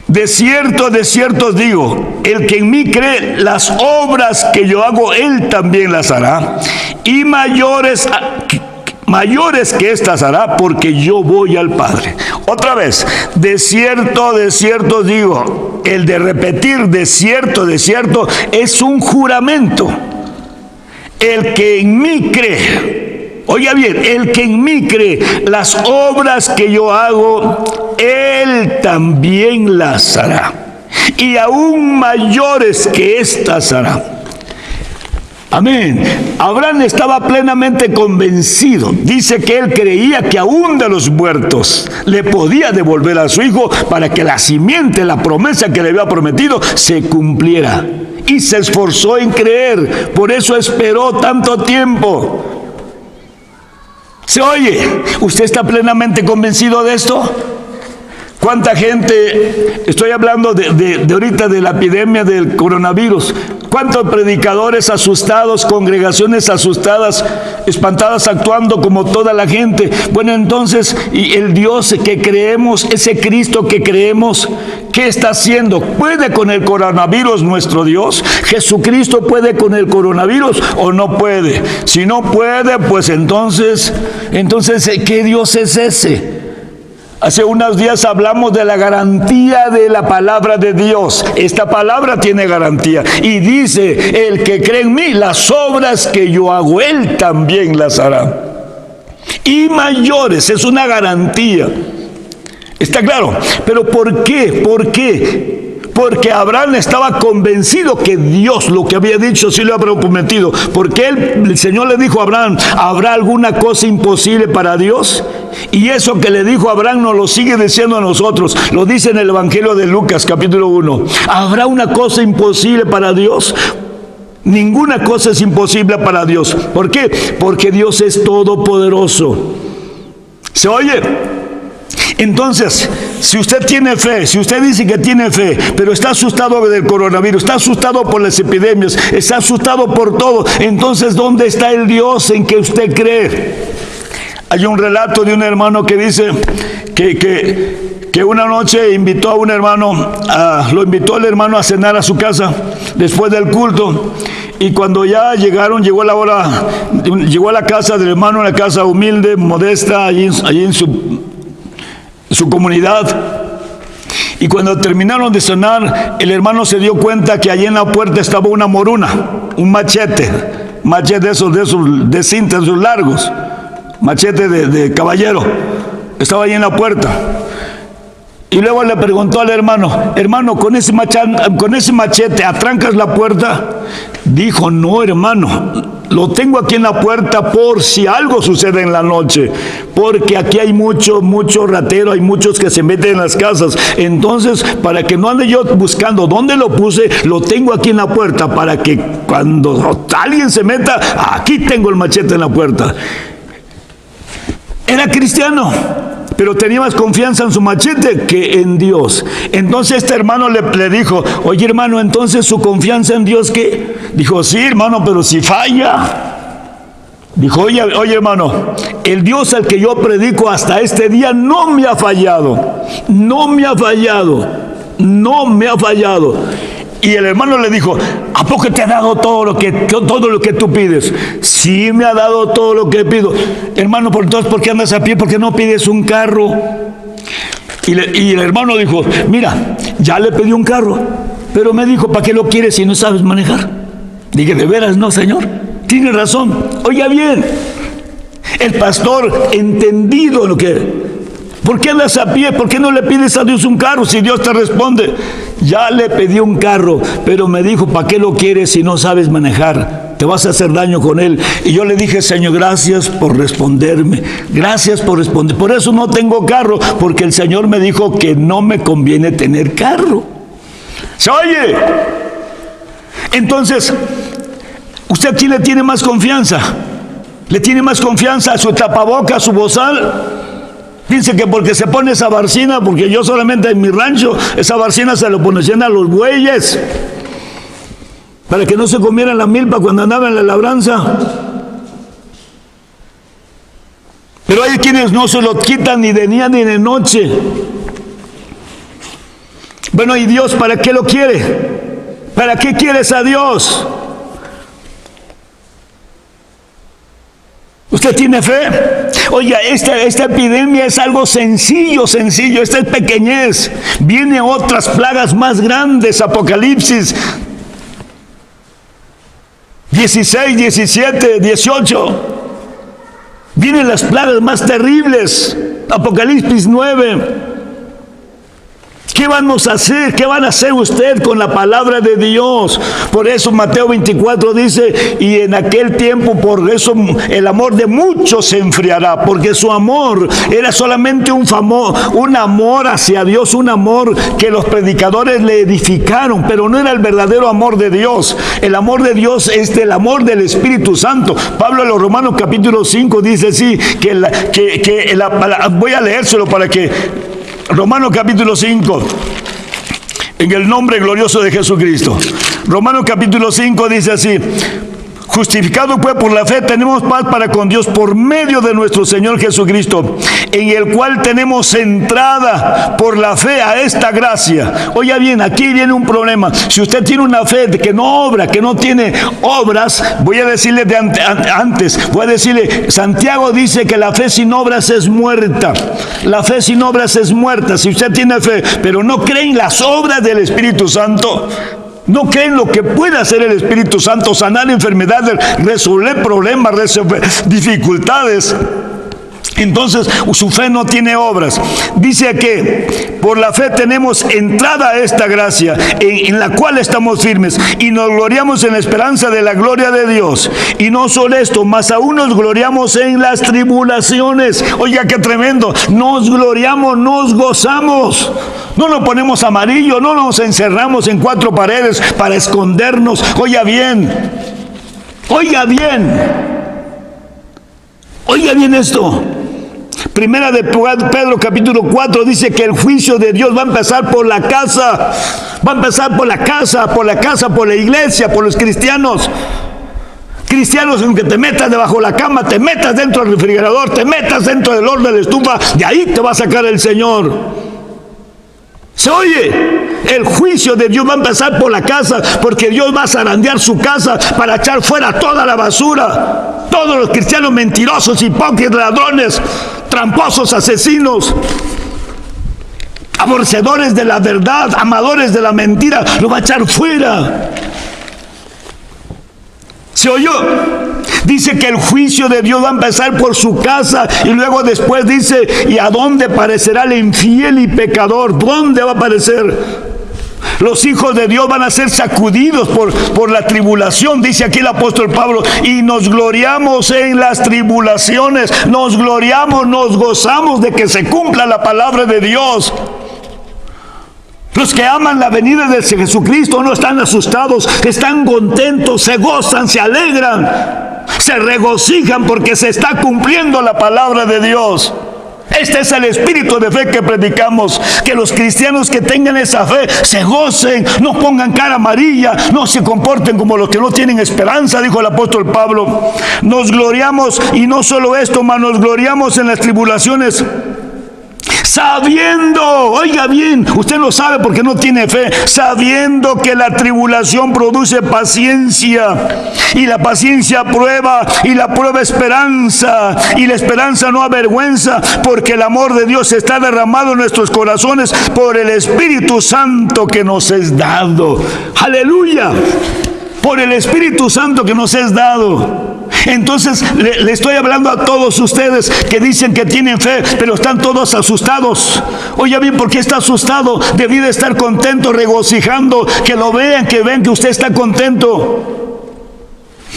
de cierto os digo, el que en mí cree, las obras que yo hago, él también las hará, y mayores que estas hará, porque yo voy al Padre. Otra vez: de cierto os digo. El de repetir de cierto, es un juramento. El que en mí cree, oiga bien, el que en mí cree, las obras que yo hago, él también las hará, y aún mayores que estas hará. Amén. Abraham estaba plenamente convencido. Dice que él creía que aún de los muertos le podía devolver a su hijo, para que la simiente, la promesa que le había prometido, se cumpliera. Y se esforzó en creer. Por eso esperó tanto tiempo. ¿Se oye? ¿Usted está plenamente convencido de esto? ¿Cuánta gente, estoy hablando de ahorita de la epidemia del coronavirus, cuántos predicadores asustados, congregaciones asustadas, espantadas, actuando como toda la gente? Bueno, entonces, ¿y el Dios que creemos, ese Cristo que creemos, qué está haciendo? ¿Puede con el coronavirus nuestro Dios? ¿Jesucristo puede con el coronavirus o no puede? Si no puede, pues entonces, ¿qué Dios es ese? Hace unos días hablamos de la garantía de la palabra de Dios. Esta palabra tiene garantía. Y dice: el que cree en mí, las obras que yo hago, él también las hará. Y mayores, es una garantía. ¿Está claro? Pero ¿por qué? ¿Por qué? Porque Abraham estaba convencido que Dios lo que había dicho sí lo había prometido. Porque el Señor le dijo a Abraham: ¿habrá alguna cosa imposible para Dios? Y eso que le dijo a Abraham nos lo sigue diciendo a nosotros. Lo dice en el Evangelio de Lucas capítulo 1. ¿Habrá una cosa imposible para Dios? Ninguna cosa es imposible para Dios. ¿Por qué? Porque Dios es todopoderoso. ¿Se oye? Entonces, si usted tiene fe, si usted dice que tiene fe, pero está asustado del coronavirus, está asustado por las epidemias, está asustado por todo, entonces ¿dónde está el Dios en que usted cree? Hay un relato de un hermano que dice que una noche invitó a un hermano, lo invitó al hermano a cenar a su casa después del culto. Y cuando ya llegaron, llegó la hora, llegó a la casa del hermano, una casa humilde, modesta, allí en su comunidad. Y cuando terminaron de cenar, el hermano se dio cuenta que allí en la puerta estaba una moruna, un machete esos de cinta, esos largos, machete de caballero, estaba allí en la puerta. Y luego le preguntó al hermano, con ese machete, ¿atrancas la puerta? Dijo, no, hermano, lo tengo aquí en la puerta por si algo sucede en la noche, porque aquí hay mucho ratero, hay muchos que se meten en las casas. Entonces, para que no ande yo buscando dónde lo puse, lo tengo aquí en la puerta, para que cuando alguien se meta, aquí tengo el machete en la puerta. Era cristiano, pero tenía más confianza en su machete que en Dios. Entonces este hermano le dijo, oye hermano, entonces su confianza en Dios, ¿qué? Dijo, sí hermano, pero si falla. Dijo, oye hermano, el Dios al que yo predico hasta este día no me ha fallado. No me ha fallado. Y el hermano le dijo, ¿a poco te ha dado todo lo que tú pides? Sí, me ha dado todo lo que pido. Hermano, entonces, ¿por qué andas a pie? ¿Por qué no pides un carro? Y el hermano dijo, mira, ya le pedí un carro, pero me dijo, ¿para qué lo quieres si no sabes manejar? Dije, ¿de veras no, señor? Tiene razón. Oiga bien, el pastor entendido lo que... ¿Por qué andas a pie? ¿Por qué no le pides a Dios un carro si Dios te responde? Ya le pedí un carro, pero me dijo, ¿para qué lo quieres si no sabes manejar? Te vas a hacer daño con él. Y yo le dije, Señor, gracias por responderme. Gracias por responder. Por eso no tengo carro, porque el Señor me dijo que no me conviene tener carro. ¿Se oye? Entonces, ¿usted a quién le tiene más confianza? ¿Le tiene más confianza a su tapabocas, a su bozal? Dice que porque se pone esa barcina, porque yo solamente en mi rancho, esa barcina se lo ponían a los bueyes, para que no se comieran la milpa cuando andaban en la labranza. Pero hay quienes no se lo quitan ni de día ni de noche. Bueno, ¿y Dios para qué lo quiere? ¿Para qué quieres a Dios? ¿Usted tiene fe? Oiga, esta epidemia es algo sencillo, esta es pequeñez. Vienen otras plagas más grandes, Apocalipsis 16, 17, 18. Vienen las plagas más terribles, Apocalipsis 9. ¿Qué vamos a hacer? ¿Qué van a hacer usted con la palabra de Dios? Por eso Mateo 24 dice, y en aquel tiempo por eso el amor de muchos se enfriará, porque su amor era solamente un amor hacia Dios, un amor que los predicadores le edificaron, pero no era el verdadero amor de Dios. El amor de Dios es el amor del Espíritu Santo. Pablo en los Romanos capítulo 5 dice así, voy a leérselo para que... Romanos capítulo 5, en el nombre glorioso de Jesucristo. Romanos capítulo 5 dice así, justificado pues por la fe, tenemos paz para con Dios por medio de nuestro Señor Jesucristo, en el cual tenemos entrada por la fe a esta gracia. Oiga bien, aquí viene un problema. Si usted tiene una fe que no obra, que no tiene obras, voy a decirle Santiago dice que la fe sin obras es muerta. La fe sin obras es muerta. Si usted tiene fe, pero no cree en las obras del Espíritu Santo, no creen lo que puede hacer el Espíritu Santo, sanar enfermedades, resolver problemas, resolver dificultades, entonces su fe no tiene obras. Dice que por la fe tenemos entrada a esta gracia, en la cual estamos firmes, y nos gloriamos en la esperanza de la gloria de Dios. Y no solo esto, más aún nos gloriamos en las tribulaciones. Oiga, qué tremendo. Nos gloriamos, nos gozamos. No nos ponemos amarillo, no nos encerramos en cuatro paredes para escondernos. Oiga bien, oiga bien, oiga bien esto. Primera de Pedro capítulo 4 dice que el juicio de Dios va a empezar por la casa. Va a empezar por la casa, por la iglesia, por los cristianos. Cristianos, aunque te metas debajo de la cama, te metas dentro del refrigerador, te metas dentro del horno de la estufa, de ahí te va a sacar el Señor. ¿Se oye? El juicio de Dios va a empezar por la casa, porque Dios va a zarandear su casa para echar fuera toda la basura. Todos los cristianos mentirosos, hipócritas, ladrones, tramposos, asesinos, aborrecedores de la verdad, amadores de la mentira, lo va a echar fuera. ¿Se oyó? Dice que el juicio de Dios va a empezar por su casa y luego después dice, ¿y a dónde parecerá el infiel y pecador? ¿Dónde va a aparecer? Los hijos de Dios van a ser sacudidos por la tribulación, dice aquí el apóstol Pablo, y nos gloriamos en las tribulaciones, nos gloriamos, nos gozamos de que se cumpla la palabra de Dios. Los que aman la venida de Jesucristo no están asustados, están contentos, se gozan, se alegran, se regocijan porque se está cumpliendo la palabra de Dios. Este es el espíritu de fe que predicamos, que los cristianos que tengan esa fe se gocen, no pongan cara amarilla, no se comporten como los que no tienen esperanza, dijo el apóstol Pablo. Nos gloriamos, y no solo esto, mas nos gloriamos en las tribulaciones, sabiendo, oiga bien, usted no sabe porque no tiene fe, sabiendo que la tribulación produce paciencia, y la paciencia prueba, y la prueba esperanza, y la esperanza no avergüenza, porque el amor de Dios está derramado en nuestros corazones por el Espíritu Santo que nos es dado. Aleluya, por el Espíritu Santo que nos es dado. Entonces le estoy hablando a todos ustedes que dicen que tienen fe, pero están todos asustados. Oiga bien, ¿por qué está asustado? Debí de estar contento, regocijando, que lo vean, que vean que usted está contento.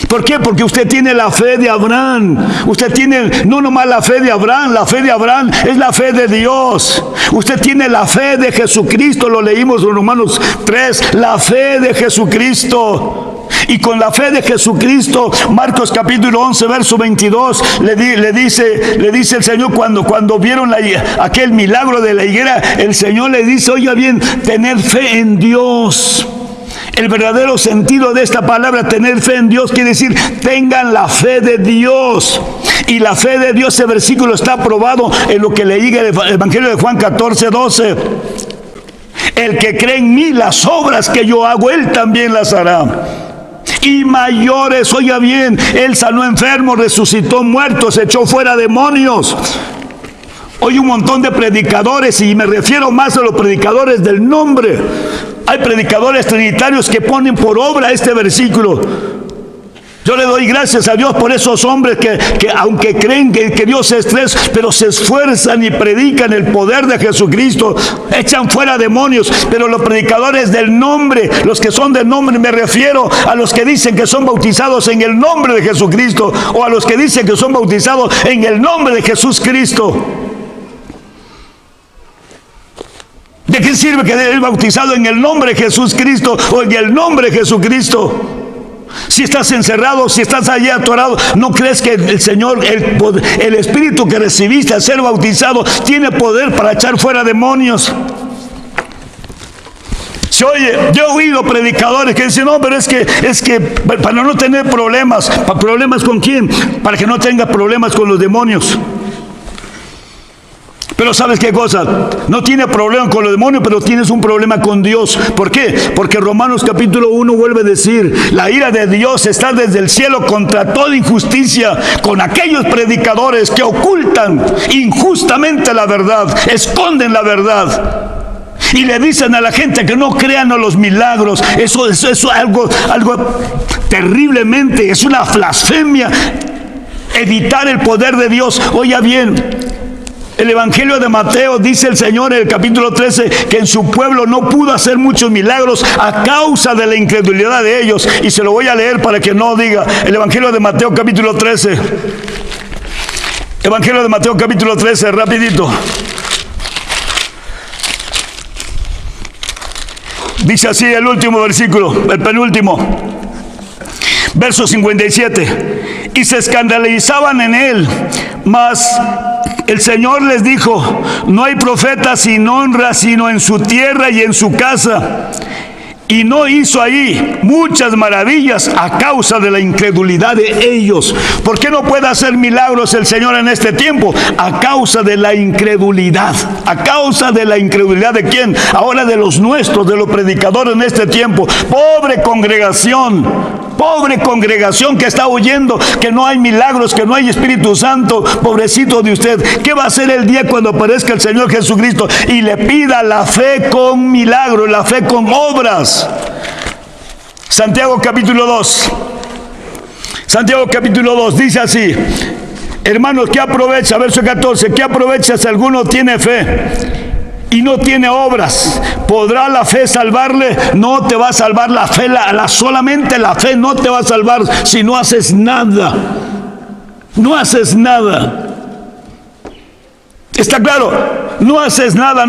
¿Por qué? Porque usted tiene la fe de Abraham. Usted tiene no nomás la fe de Abraham, la fe de Abraham es la fe de Dios. Usted tiene la fe de Jesucristo, lo leímos en Romanos 3, la fe de Jesucristo. Y con la fe de Jesucristo, Marcos capítulo 11, verso 22, le dice el Señor, cuando vieron aquel milagro de la higuera, el Señor le dice, oiga bien, tener fe en Dios. El verdadero sentido de esta palabra, tener fe en Dios, quiere decir, tengan la fe de Dios. Y la fe de Dios, ese versículo está aprobado en lo que leí en el Evangelio de Juan 14, 12. El que cree en mí, las obras que yo hago, él también las hará. Y mayores, oiga bien, él sanó enfermos, resucitó muertos, echó fuera demonios. Hoy un montón de predicadores, y me refiero más a los predicadores del nombre. Hay predicadores trinitarios que ponen por obra este versículo. Yo le doy gracias a Dios por esos hombres que aunque creen que Dios es tres, pero se esfuerzan y predican el poder de Jesucristo, echan fuera demonios. Pero los predicadores del nombre, los que son del nombre, me refiero a los que dicen que son bautizados en el nombre de Jesucristo, o a los que dicen que son bautizados en el nombre de Jesús Cristo. ¿De qué sirve que eres bautizado en el nombre de Jesús Cristo o en el nombre de Jesucristo? Si estás encerrado, si estás allí atorado, ¿no crees que el Señor, el Espíritu que recibiste al ser bautizado, tiene poder para echar fuera demonios? Se oye, yo he oído predicadores que dicen, no, pero es que para no tener problemas. ¿Problemas con quién? Para que no tenga problemas con los demonios. Pero ¿sabes qué cosa? No tiene problema con los demonios, pero tienes un problema con Dios. ¿Por qué? Porque Romanos capítulo 1 vuelve a decir, la ira de Dios está desde el cielo contra toda injusticia, con aquellos predicadores que ocultan injustamente la verdad, esconden la verdad. Y le dicen a la gente que no crean en los milagros. Eso es algo terriblemente, es una blasfemia. Evitar el poder de Dios. Oiga bien, el Evangelio de Mateo, dice el Señor en el capítulo 13, que en su pueblo no pudo hacer muchos milagros a causa de la incredulidad de ellos. Y se lo voy a leer para que no diga. El Evangelio de Mateo capítulo 13. Evangelio de Mateo capítulo 13, rapidito. Dice así el último versículo, el penúltimo. Verso 57. Y se escandalizaban en él, mas el Señor les dijo: no hay profeta sin honra sino en su tierra y en su casa. Y no hizo ahí muchas maravillas a causa de la incredulidad de ellos. ¿Por qué no puede hacer milagros el Señor en este tiempo? A causa de la incredulidad. ¿A causa de la incredulidad de quién? Ahora de los nuestros, de los predicadores en este tiempo. Pobre congregación que está oyendo que no hay milagros, que no hay Espíritu Santo. Pobrecito de usted. ¿Qué va a hacer el día cuando aparezca el Señor Jesucristo y le pida la fe con milagros, la fe con obras? Santiago capítulo 2. Santiago capítulo 2 dice así: hermanos, ¿qué aprovecha? Verso 14. ¿Qué aprovecha si alguno tiene fe y no tiene obras? ¿Podrá la fe salvarle? No te va a salvar la fe, solamente la fe no te va a salvar si no haces nada. No haces nada. ¿Está claro? No haces nada,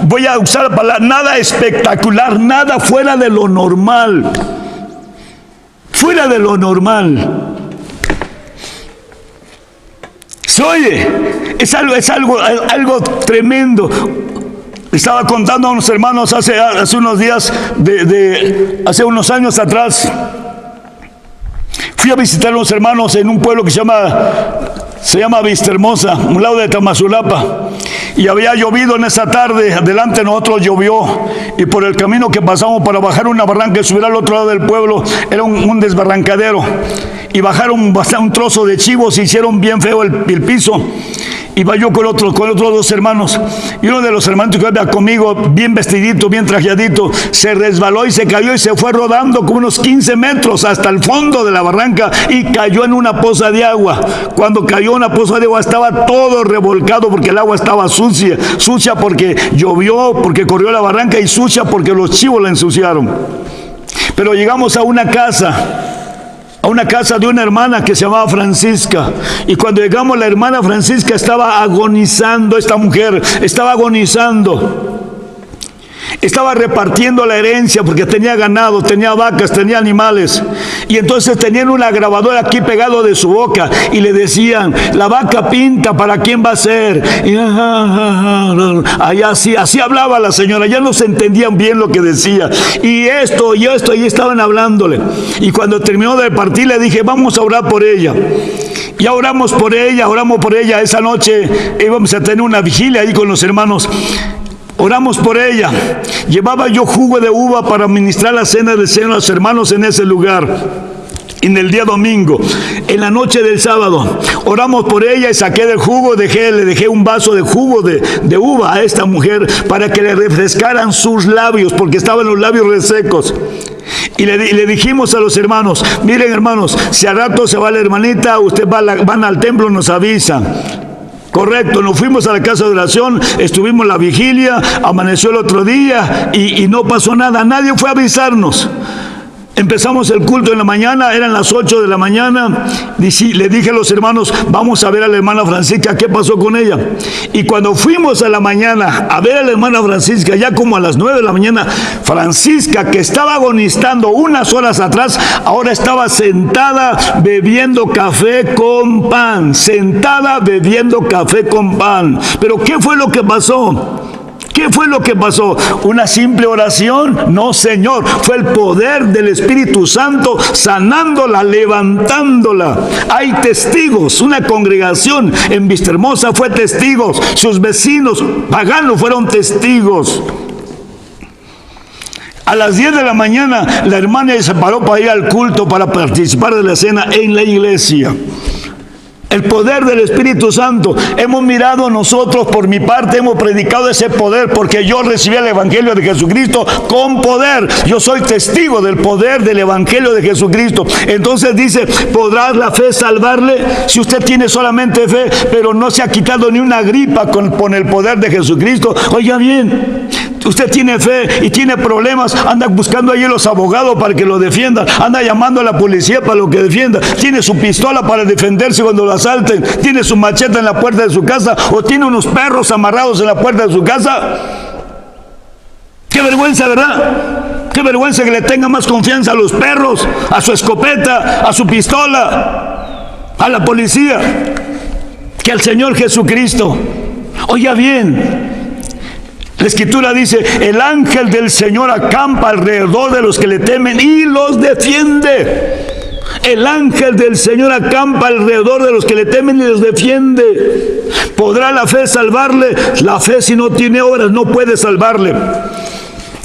voy a usar la palabra, nada espectacular, nada fuera de lo normal. Fuera de lo normal. ¿Se oye? Es algo tremendo. Estaba contando a unos hermanos hace unos días, hace unos años atrás. Fui a visitar a unos hermanos en un pueblo que se llama Vistahermosa, un lado de Tamazulapa. Y había llovido en esa tarde, delante de nosotros llovió, y por el camino que pasamos para bajar una barranca y subir al otro lado del pueblo, era un desbarrancadero, y bajaron un trozo de chivos, y hicieron bien feo el piso. Iba yo con otros dos hermanos, y uno de los hermanos que iba conmigo, bien vestidito, bien trajeadito, se resbaló y se cayó y se fue rodando como unos 15 metros hasta el fondo de la barranca y cayó en una poza de agua. Cuando cayó en una poza de agua estaba todo revolcado porque el agua estaba sucia porque llovió, porque corrió la barranca, y sucia porque los chivos la ensuciaron. Pero llegamos a una casa de una hermana que se llamaba Francisca, y cuando llegamos la hermana Francisca estaba agonizando. Esta mujer estaba agonizando, estaba repartiendo la herencia porque tenía ganado, tenía vacas, tenía animales, y entonces tenían una grabadora aquí pegado de su boca y le decían: la vaca pinta, ¿para quién va a ser? Y allá así hablaba la señora, ya no se entendían bien lo que decía, y esto, y estaban hablándole. Y cuando terminó de partir le dije: vamos a orar por ella. Ya oramos por ella. Esa noche íbamos a tener una vigilia ahí con los hermanos. Oramos por ella. Llevaba yo jugo de uva para ministrar la cena del Señor a los hermanos en ese lugar. En el día domingo, en la noche del sábado, oramos por ella y saqué del jugo, le dejé un vaso de jugo de uva a esta mujer para que le refrescaran sus labios, porque estaban los labios resecos. Y le dijimos a los hermanos: miren, hermanos, si al rato se va la hermanita, ustedes van al templo, nos avisan. Correcto, nos fuimos a la casa de oración, estuvimos en la vigilia, amaneció el otro día y no pasó nada, nadie fue a avisarnos. Empezamos el culto en la mañana, eran las 8 de la mañana, le dije a los hermanos: vamos a ver a la hermana Francisca, ¿qué pasó con ella? Y cuando fuimos a la mañana a ver a la hermana Francisca, ya como a las 9 de la mañana, Francisca, que estaba agonizando unas horas atrás, ahora estaba sentada bebiendo café con pan, ¿Pero qué fue lo que pasó? ¿Qué fue lo que pasó? ¿Una simple oración? No, Señor. Fue el poder del Espíritu Santo sanándola, levantándola. Hay testigos. Una congregación en Vistahermosa fue testigos. Sus vecinos paganos fueron testigos. A las 10 de la mañana la hermana se paró para ir al culto, para participar de la cena en la iglesia. El poder del Espíritu Santo. Hemos mirado nosotros, por mi parte, hemos predicado ese poder porque yo recibí el Evangelio de Jesucristo con poder. Yo soy testigo del poder del Evangelio de Jesucristo. Entonces dice: ¿podrá la fe salvarle? Si usted tiene solamente fe, pero no se ha quitado ni una gripa con el poder de Jesucristo. Oiga bien, usted tiene fe y tiene problemas, anda buscando allí los abogados para que lo defiendan, anda llamando a la policía para lo que defienda, tiene su pistola para defenderse cuando lo asalten, tiene su machete en la puerta de su casa, o tiene unos perros amarrados en la puerta de su casa. Qué vergüenza, ¿verdad? Qué vergüenza que le tenga más confianza a los perros, a su escopeta, a su pistola, a la policía. que el Señor Jesucristo. Oiga bien, la Escritura dice, el ángel del Señor acampa alrededor de los que le temen y los defiende. El ángel del Señor acampa alrededor de los que le temen y los defiende. ¿Podrá la fe salvarle? La fe, si no tiene obras, no puede salvarle.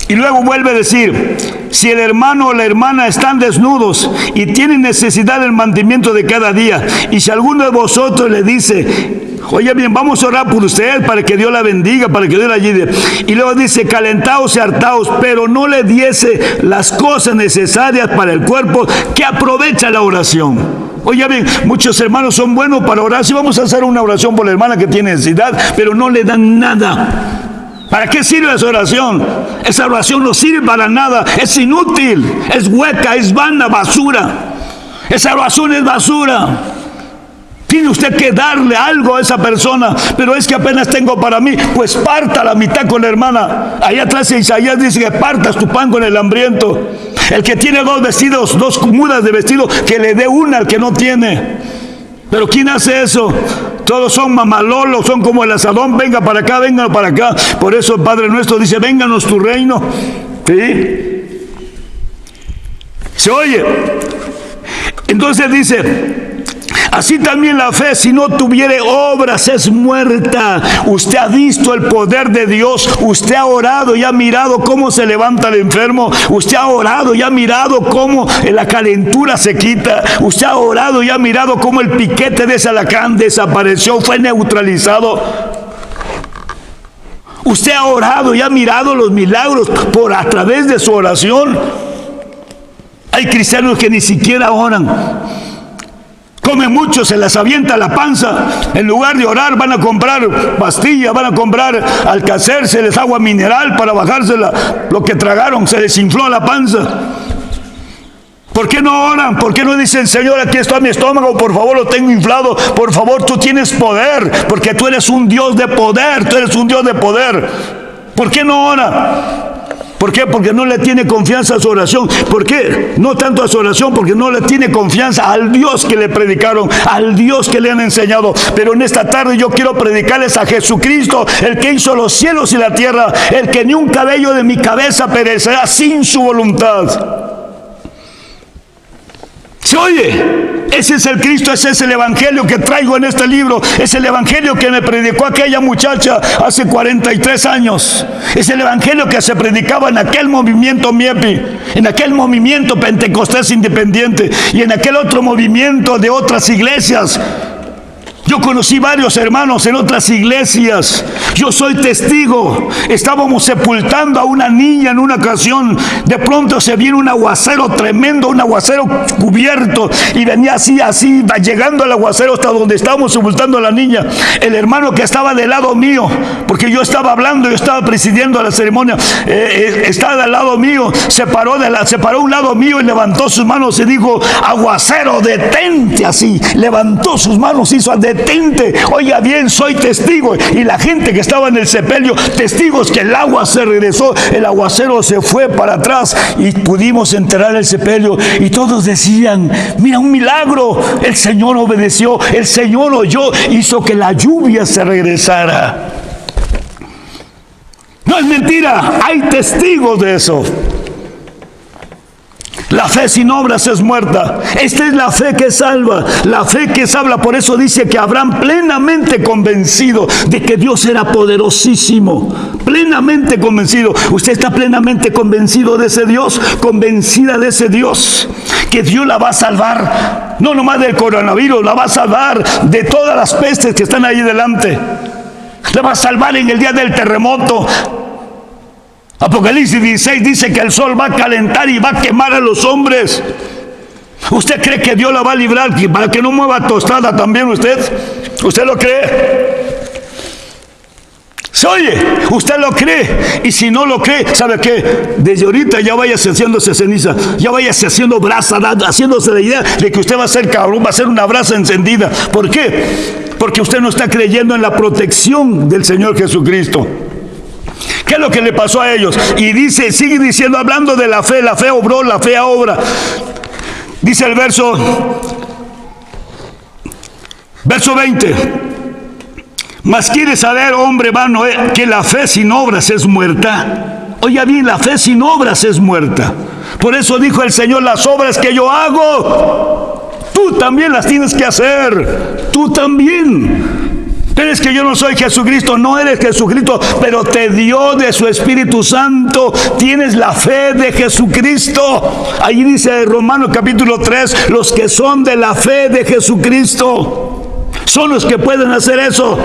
Y luego vuelve a decir, si el hermano o la hermana están desnudos y tienen necesidad del mantenimiento de cada día, y si alguno de vosotros le dice, oye bien, vamos a orar por usted para que Dios la bendiga, para que Dios la ayude, y luego dice, calentaos y hartaos, pero no le diese las cosas necesarias para el cuerpo, que aprovecha la oración. Oye bien, muchos hermanos son buenos para orar. Si vamos a hacer una oración por la hermana que tiene necesidad, pero no le dan nada. ¿Para qué sirve esa oración? Esa oración no sirve para nada, es inútil, es hueca, es vana, basura. Esa oración es basura. Tiene usted que darle algo a esa persona, pero es que apenas tengo para mí, pues parta la mitad con la hermana. Allá atrás Isaías dice que partas tu pan con el hambriento. El que tiene dos vestidos, dos mudas de vestido, que le dé una al que no tiene. Pero ¿quién hace eso? Todos son mamalolos, son como el asadón, venga para acá, venga para acá. Por eso el Padre nuestro dice, vénganos tu reino. ¿Sí? ¿Se oye? Entonces dice, así también la fe, si no tuviere obras, es muerta. Usted ha visto el poder de Dios. Usted ha orado y ha mirado cómo se levanta el enfermo. Usted ha orado y ha mirado cómo la calentura se quita. Usted ha orado y ha mirado cómo el piquete de ese alacrán desapareció, fue neutralizado. Usted ha orado y ha mirado los milagros a través de su oración. Hay cristianos que ni siquiera oran. Comen mucho, se les avienta la panza. En lugar de orar, van a comprar pastillas, van a comprar Alcacer, se les agua mineral para bajarse lo que tragaron, se les infló la panza. ¿Por qué no oran? ¿Por qué no dicen, Señor, aquí está mi estómago, por favor, lo tengo inflado? Por favor, tú tienes poder, porque tú eres un Dios de poder, tú eres un Dios de poder. ¿Por qué no ora? ¿Por qué? Porque no le tiene confianza a su oración. ¿Por qué? No tanto a su oración, porque no le tiene confianza al Dios que le predicaron, al Dios que le han enseñado. Pero en esta tarde yo quiero predicarles a Jesucristo, el que hizo los cielos y la tierra, el que ni un cabello de mi cabeza perecerá sin su voluntad. ¿Se oye? Ese es el Cristo, ese es el evangelio que traigo en este libro. Es el evangelio que me predicó aquella muchacha hace 43 años. Es el evangelio que se predicaba en aquel movimiento Miepi, en aquel movimiento Pentecostés Independiente y en aquel otro movimiento de otras iglesias. Yo conocí varios hermanos en otras iglesias. Yo soy testigo. Estábamos sepultando a una niña en una ocasión. De pronto se viene un aguacero tremendo, un aguacero cubierto. Y venía así, llegando al aguacero hasta donde estábamos sepultando a la niña. El hermano que estaba del lado mío, porque yo estaba hablando, yo estaba presidiendo la ceremonia, estaba del lado mío, se paró a un lado mío y levantó sus manos y dijo, aguacero, detente, así. Levantó sus manos, hizo detente. Oiga bien, soy testigo. Y la gente que estaba en el sepelio, testigos que el agua se regresó, el aguacero se fue para atrás y pudimos enterrar el sepelio. Y todos decían, mira, un milagro. El Señor obedeció, el Señor oyó, hizo que la lluvia se regresara. No es mentira, hay testigos de eso. La fe sin obras es muerta. Esta es la fe que salva, la fe que salva. Por eso dice que Abraham, plenamente convencido de que Dios era poderosísimo, plenamente convencido. ¿Usted está plenamente convencido de ese Dios? Convencida de ese Dios, que Dios la va a salvar, no nomás del coronavirus, la va a salvar de todas las pestes que están ahí delante. La va a salvar en el día del terremoto. Apocalipsis 16 dice que el sol va a calentar y va a quemar a los hombres. ¿Usted cree que Dios la va a librar para que no mueva tostada también usted? ¿Usted lo cree? ¿Se oye? ¿Usted lo cree? Y si no lo cree, ¿sabe qué? Desde ahorita ya váyase haciéndose ceniza, ya váyase haciendo brasa, haciéndose la idea de que usted va a ser cabrón, va a ser una brasa encendida. ¿Por qué? Porque usted no está creyendo en la protección del Señor Jesucristo. ¿Qué es lo que le pasó a ellos? Y dice, sigue diciendo, hablando de la fe obró, la fe obra. Dice el verso 20. Mas quieres saber, hombre vano, que la fe sin obras es muerta. Oiga bien, la fe sin obras es muerta. Por eso dijo el Señor, las obras que yo hago, tú también las tienes que hacer. Tú también. ¿Crees que yo no soy Jesucristo? No eres Jesucristo, pero te dio de su Espíritu Santo. Tienes la fe de Jesucristo. Ahí dice Romanos capítulo 3, los que son de la fe de Jesucristo son los que pueden hacer eso.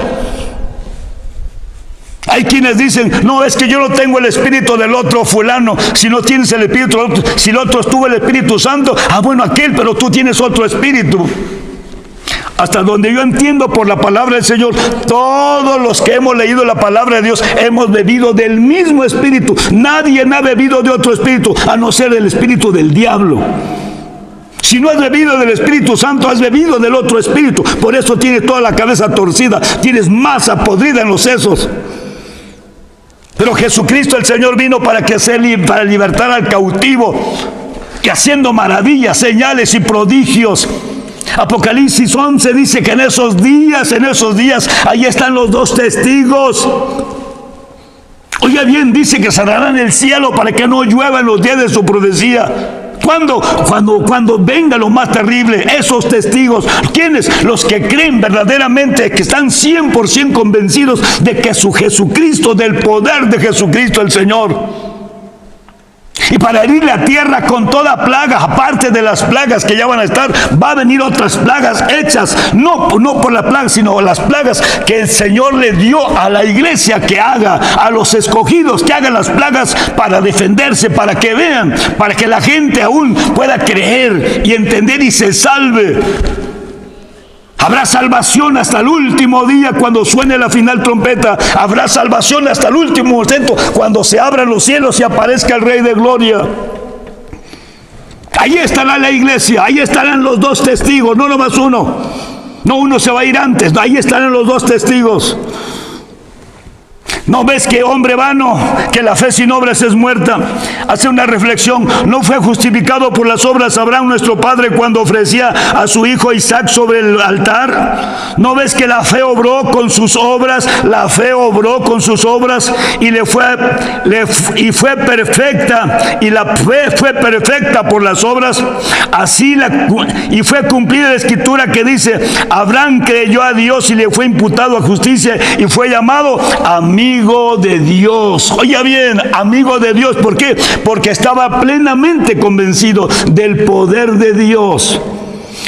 Hay quienes dicen, no, es que yo no tengo el espíritu del otro fulano. Si no tienes el espíritu del otro, si el otro estuvo el Espíritu Santo, bueno, aquel, pero tú tienes otro espíritu. Hasta donde yo entiendo por la palabra del Señor, todos los que hemos leído la palabra de Dios hemos bebido del mismo espíritu. Nadie ha bebido de otro espíritu, a no ser el espíritu del diablo. Si no has bebido del Espíritu Santo, has bebido del otro espíritu. Por eso tienes toda la cabeza torcida, tienes masa podrida en los sesos. Pero Jesucristo el Señor vino para libertar al cautivo, y haciendo maravillas, señales y prodigios. Apocalipsis 11 dice que en esos días, ahí están los dos testigos. Oiga bien, dice que cerrarán el cielo para que no llueva en los días de su profecía. ¿Cuándo? Cuando venga lo más terrible, esos testigos. ¿Quiénes? Los que creen verdaderamente, que están 100% convencidos de que su Jesucristo, del poder de Jesucristo el Señor. Y para herir la tierra con toda plaga, aparte de las plagas que ya van a estar, va a venir otras plagas hechas, no por la plaga, sino las plagas que el Señor le dio a la iglesia que haga, a los escogidos que hagan las plagas para defenderse, para que vean, para que la gente aún pueda creer y entender y se salve. Habrá salvación hasta el último día cuando suene la final trompeta. Habrá salvación hasta el último momento cuando se abran los cielos y aparezca el Rey de Gloria. Ahí estará la iglesia, ahí estarán los dos testigos, no nomás uno. No, uno se va a ir antes, ahí estarán los dos testigos. ¿No ves que, hombre vano, que la fe sin obras es muerta? Hace una reflexión. ¿No fue justificado por las obras Abraham nuestro padre cuando ofrecía a su hijo Isaac sobre el altar? ¿No ves que la fe obró con sus obras? La fe obró con sus obras y fue perfecta. Y la fe fue perfecta por las obras. Y fue cumplida la escritura que dice: Abraham creyó a Dios y le fue imputado a justicia y fue llamado amigo de Dios. Oiga bien, amigo de Dios. ¿Por qué? Porque estaba plenamente convencido del poder de Dios.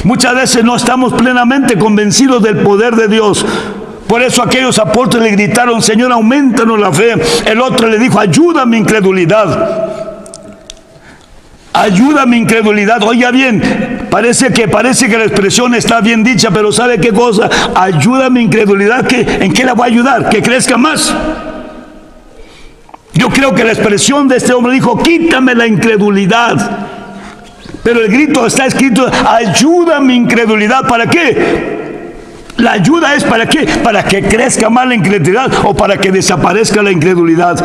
Muchas veces no estamos plenamente convencidos del poder de Dios. Por eso aquellos apóstoles le gritaron: Señor, aumentanos la fe. El otro le dijo: ayuda mi incredulidad. Ayuda mi incredulidad. Oiga bien, parece que la expresión está bien dicha, pero ¿sabe qué cosa? Ayuda mi incredulidad. ¿En qué la va a ayudar? Que crezca más. Yo creo que la expresión de este hombre dijo: quítame la incredulidad. Pero el grito está escrito: ayuda mi incredulidad. ¿Para qué? La ayuda es ¿para qué? Para que crezca más la incredulidad o para que desaparezca la incredulidad.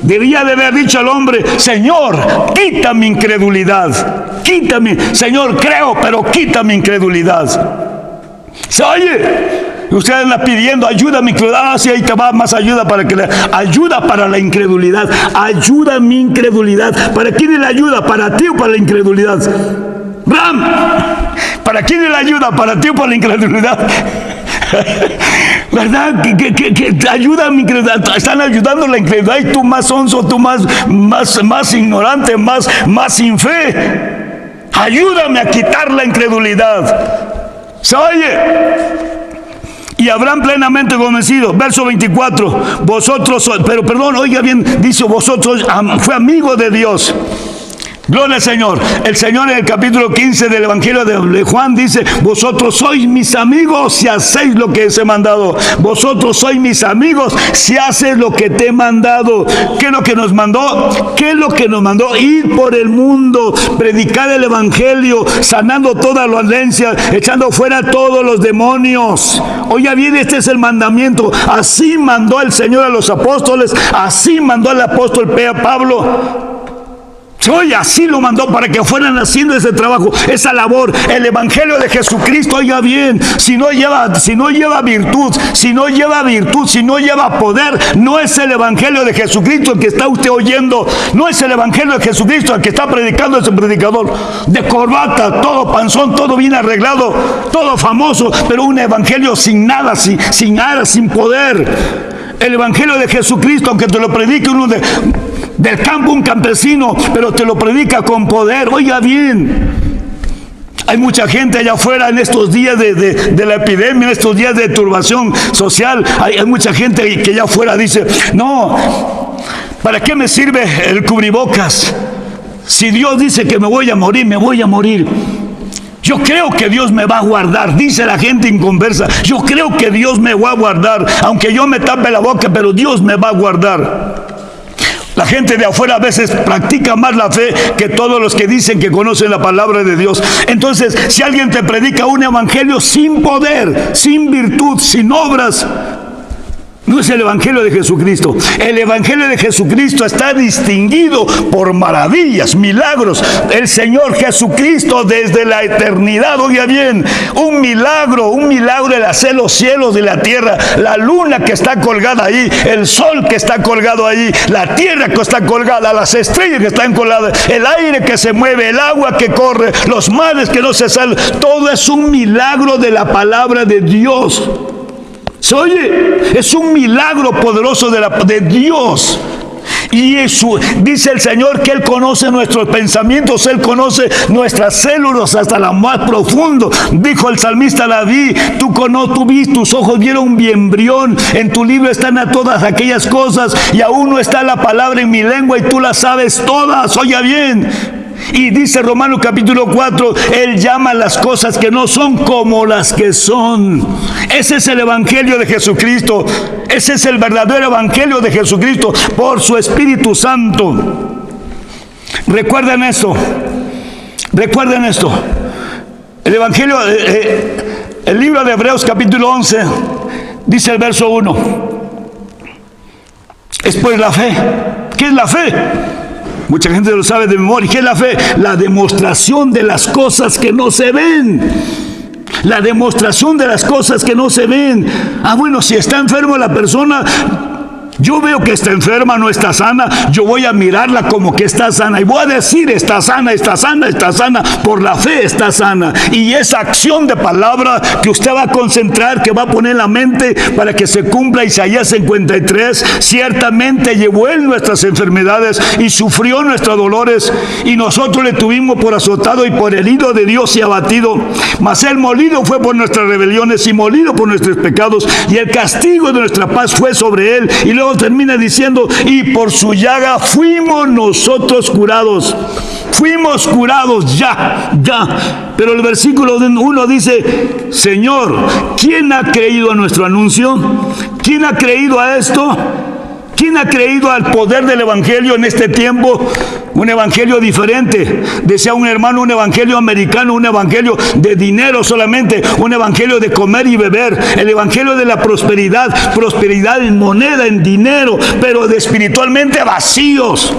Debería de haber dicho al hombre: Señor, quita mi incredulidad. Quítame, Señor, creo, pero quita mi incredulidad. ¿Se oye? Usted anda pidiendo ayuda a mi incredulidad. Sí, ahí te va más ayuda ayuda para la incredulidad. Ayuda a mi incredulidad. ¿Para quién es la ayuda? ¿Para ti o para la incredulidad? Ram, ¿para quién es la ayuda? ¿Para ti o para la incredulidad? ¿Verdad? Que ayuda a mi incredulidad. Están ayudando a la incredulidad y tú más sonso, tú más ignorante, más sin fe. Ayúdame a quitar la incredulidad. ¿Se oye? Y Abraham plenamente convencido. Verso 24. Oiga bien, dice: vosotros fue amigo de Dios. Gloria al Señor. El Señor en el capítulo 15 del Evangelio de Juan dice: vosotros sois mis amigos si hacéis lo que os he mandado. Vosotros sois mis amigos si haces lo que te he mandado. ¿Qué es lo que nos mandó? ¿Qué es lo que nos mandó? Ir por el mundo, predicar el Evangelio, sanando toda la dolencia, echando fuera todos los demonios. Oiga bien, este es el mandamiento. Así mandó el Señor a los apóstoles, así mandó el apóstol Pablo. Oye, así lo mandó para que fueran haciendo ese trabajo, esa labor. El Evangelio de Jesucristo, oiga bien, si no lleva virtud, si no lleva poder, no es el Evangelio de Jesucristo el que está usted oyendo, no es el Evangelio de Jesucristo el que está predicando ese predicador de corbata, todo panzón, todo bien arreglado, todo famoso, pero un evangelio sin nada, sin aras, sin poder. El Evangelio de Jesucristo, aunque te lo predique uno del campo, un campesino, pero te lo predica con poder. Oiga bien, hay mucha gente allá afuera en estos días de la epidemia, en estos días de turbación social. Hay mucha gente que allá afuera dice, no, ¿para qué me sirve el cubrebocas? Si Dios dice que me voy a morir, me voy a morir. Yo creo que Dios me va a guardar, dice la gente inconversa. Yo creo que Dios me va a guardar, aunque yo me tape la boca, pero Dios me va a guardar. La gente de afuera a veces practica más la fe que todos los que dicen que conocen la palabra de Dios. Entonces, si alguien te predica un evangelio sin poder, sin virtud, sin obras, no es el Evangelio de Jesucristo. El Evangelio de Jesucristo está distinguido por maravillas, milagros. El Señor Jesucristo desde la eternidad, oiga bien, un milagro el hacer los cielos y la tierra, la luna que está colgada ahí, el sol que está colgado ahí, la tierra que está colgada, las estrellas que están colgadas, el aire que se mueve, el agua que corre, los mares que no se salen, todo es un milagro de la palabra de Dios. ¿Se oye? Es un milagro poderoso de Dios. Y eso, dice el Señor que Él conoce nuestros pensamientos, Él conoce nuestras células hasta lo más profundo. Dijo el salmista David, tus ojos vieron mi embrión, en tu libro están a todas aquellas cosas, y aún no está la palabra en mi lengua, y tú las sabes todas. Oiga bien. Y dice Romanos capítulo 4, Él llama las cosas que no son como las que son. Ese es el Evangelio de Jesucristo. Ese es el verdadero Evangelio de Jesucristo por su Espíritu Santo. Recuerden esto. Recuerden esto. El Evangelio, el libro de Hebreos capítulo 11, dice el verso 1. Es pues la fe. ¿Qué es la fe? Mucha gente lo sabe de memoria. ¿Qué es la fe? La demostración de las cosas que no se ven. La demostración de las cosas que no se ven. Bueno, si está enfermo la persona, yo veo que está enferma, no está sana, yo voy a mirarla como que está sana y voy a decir, está sana, está sana, está sana, por la fe está sana. Y esa acción de palabra que usted va a concentrar, que va a poner en la mente para que se cumpla Isaías 53, ciertamente llevó Él nuestras enfermedades y sufrió nuestros dolores, y nosotros le tuvimos por azotado y por herido de Dios y abatido. Mas Él molido fue por nuestras rebeliones y molido por nuestros pecados, y el castigo de nuestra paz fue sobre Él. Y luego termina diciendo, y por su llaga fuimos nosotros curados. Fuimos curados ya. Pero el versículo 1 dice, Señor, ¿quién ha creído a nuestro anuncio? ¿Quién ha creído a esto? ¿Quién ha creído al poder del Evangelio en este tiempo? Un Evangelio diferente. Decía un hermano, un Evangelio americano, un Evangelio de dinero solamente, un Evangelio de comer y beber. El Evangelio de la prosperidad, prosperidad en moneda, en dinero, pero de espiritualmente vacíos.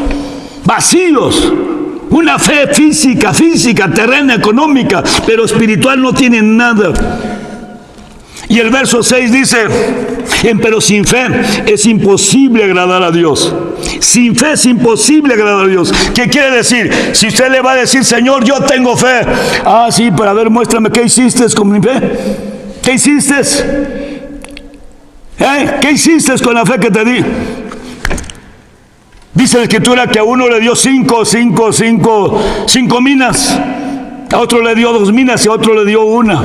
Una fe física, terrena, económica, pero espiritual no tienen nada. Y el verso 6 dice, pero sin fe es imposible agradar a Dios. Sin fe es imposible agradar a Dios. ¿Qué quiere decir? Si usted le va a decir, Señor, yo tengo fe. Sí, pero a ver, muéstrame, ¿qué hiciste con mi fe? ¿Qué hiciste? ¿Qué hiciste con la fe que te di? Dice la Escritura que a uno le dio 5 minas, a otro le dio 2 minas y a otro le dio 1.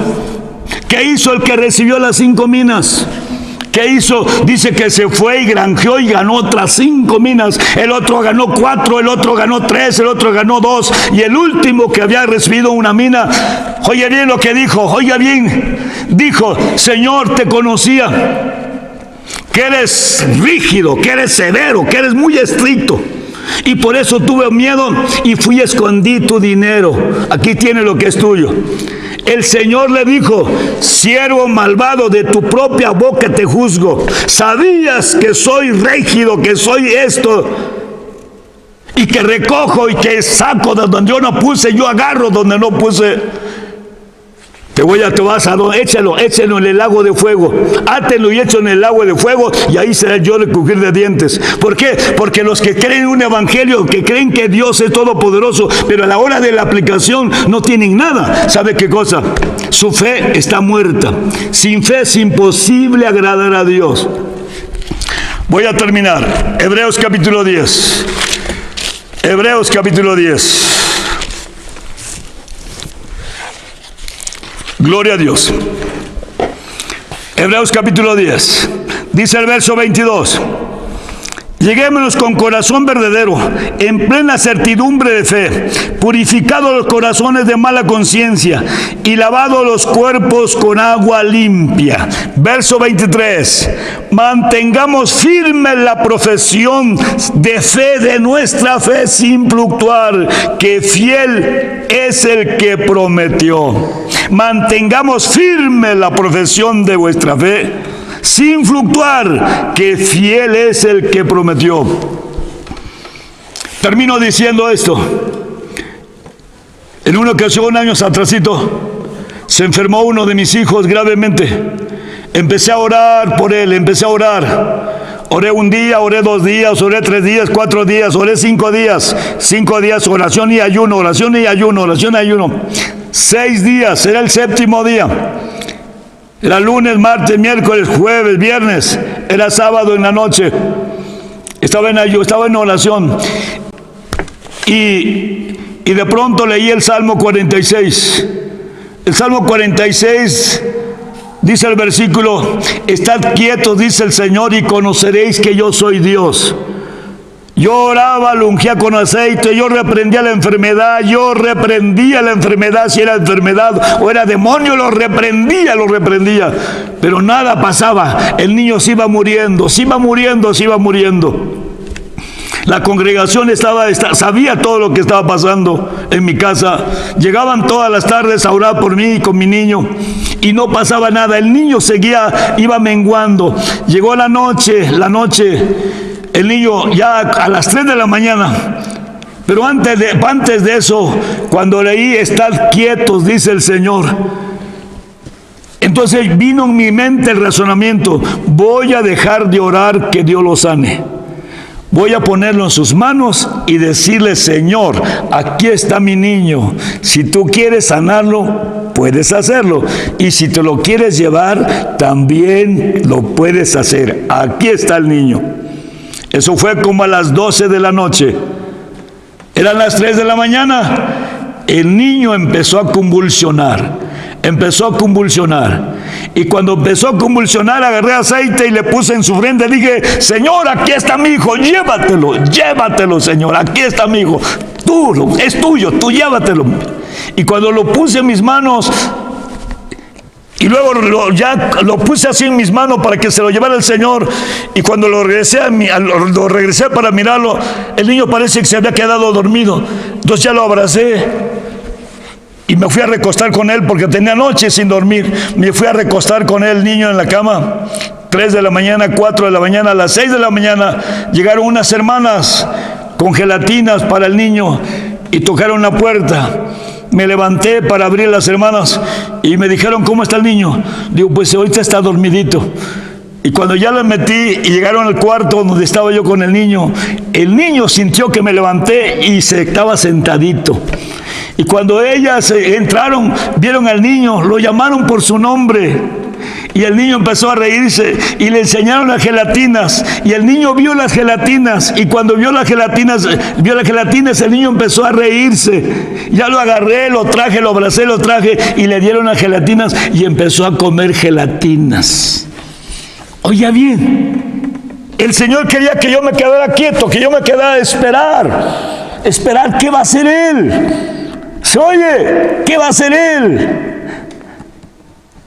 ¿Qué hizo el que recibió las 5 minas? ¿Qué hizo? Dice que se fue y granjeó y ganó otras 5 minas. El otro ganó 4, el otro ganó 3, el otro ganó 2. Y el último que había recibido una mina, oye bien lo que dijo, oiga bien. Dijo, Señor, te conocía que eres rígido, que eres severo, que eres muy estricto. Y por eso tuve miedo y fui y escondí tu dinero. Aquí tiene lo que es tuyo. El Señor le dijo, siervo malvado, de tu propia boca te juzgo. Sabías que soy rígido, que soy esto. y que recojo y que saco de donde yo no puse, yo agarro donde no puse. Échalo en el lago de fuego, átelo y échalo en el lago de fuego, y ahí será yo de crujir de dientes. ¿Por qué? Porque los que creen en un evangelio, que creen que Dios es todopoderoso, pero a la hora de la aplicación no tienen nada. ¿Sabe qué cosa? Su fe está muerta. Sin fe es imposible agradar a Dios. Voy a terminar. Hebreos capítulo 10. Hebreos capítulo 10. Gloria a Dios. Hebreos capítulo 10. Dice el verso 22. Lleguémonos con corazón verdadero, en plena certidumbre de fe, purificados los corazones de mala conciencia y lavados los cuerpos con agua limpia. Verso 23. Mantengamos firme la profesión de fe de nuestra fe sin fluctuar, que fiel es el que prometió. Mantengamos firme la profesión de vuestra fe sin fluctuar, que fiel es el que prometió. Termino diciendo esto. En una ocasión, años atrásito, se enfermó uno de mis hijos gravemente. Empecé a orar por él, Oré un día, oré 2 días, oré 3 días, 4 días, oré 5 días. 5 días, oración y ayuno, oración y ayuno, oración y ayuno. 6 días, era el 7º día. Era lunes, martes, miércoles, jueves, viernes. Era sábado en la noche. Estaba en oración. Y de pronto leí el Salmo 46. El Salmo 46 dice el versículo: estad quietos, dice el Señor, y conoceréis que yo soy Dios. Yo oraba, lo ungía con aceite, yo reprendía la enfermedad, si era enfermedad o era demonio, lo reprendía, pero nada pasaba. El niño se iba muriendo. La congregación sabía todo lo que estaba pasando en mi casa. Llegaban todas las tardes a orar por mí y con mi niño, y no pasaba nada. El niño iba menguando. Llegó la noche. El niño ya a las 3 de la mañana. Pero antes de eso, cuando leí, estad quietos, dice el Señor. Entonces vino en mi mente el razonamiento: voy a dejar de orar que Dios lo sane. Voy a ponerlo en sus manos y decirle: Señor, aquí está mi niño. Si tú quieres sanarlo, puedes hacerlo. Y si te lo quieres llevar, también lo puedes hacer. Aquí está el niño. Eso fue como a las 12 de la noche. Eran las 3 de la mañana. El niño empezó a convulsionar. Y cuando empezó a convulsionar, agarré aceite y le puse en su frente. Dije: Señor, aquí está mi hijo, llévatelo, Señor, aquí está mi hijo. Es tuyo, tú llévatelo. Y cuando lo puse en mis manos, y luego lo puse así en mis manos para que se lo llevara el Señor, y cuando lo regresé para mirarlo, el niño parece que se había quedado dormido. Entonces ya lo abracé y me fui a recostar con él, porque tenía noche sin dormir. Me fui a recostar con él, niño, en la cama. 3 de la mañana, 4 de la mañana, a las 6 de la mañana llegaron unas hermanas con gelatinas para el niño y tocaron la puerta. Me levanté para abrir las hermanas y me dijeron: ¿cómo está el niño? Digo: pues ahorita está dormidito. Y cuando ya lo metí y llegaron al cuarto donde estaba yo con el niño sintió que me levanté y se estaba sentadito. Y cuando ellas entraron, vieron al niño, lo llamaron por su nombre. Y el niño empezó a reírse y le enseñaron las gelatinas. Y el niño vio las gelatinas. Y cuando vio las gelatinas, el niño empezó a reírse. Ya lo agarré, lo traje, lo abracé, y le dieron las gelatinas y empezó a comer gelatinas. Oiga bien, el Señor quería que yo me quedara quieto, que yo me quedara a esperar qué va a hacer Él. ¿Se oye? ¿Qué va a hacer Él?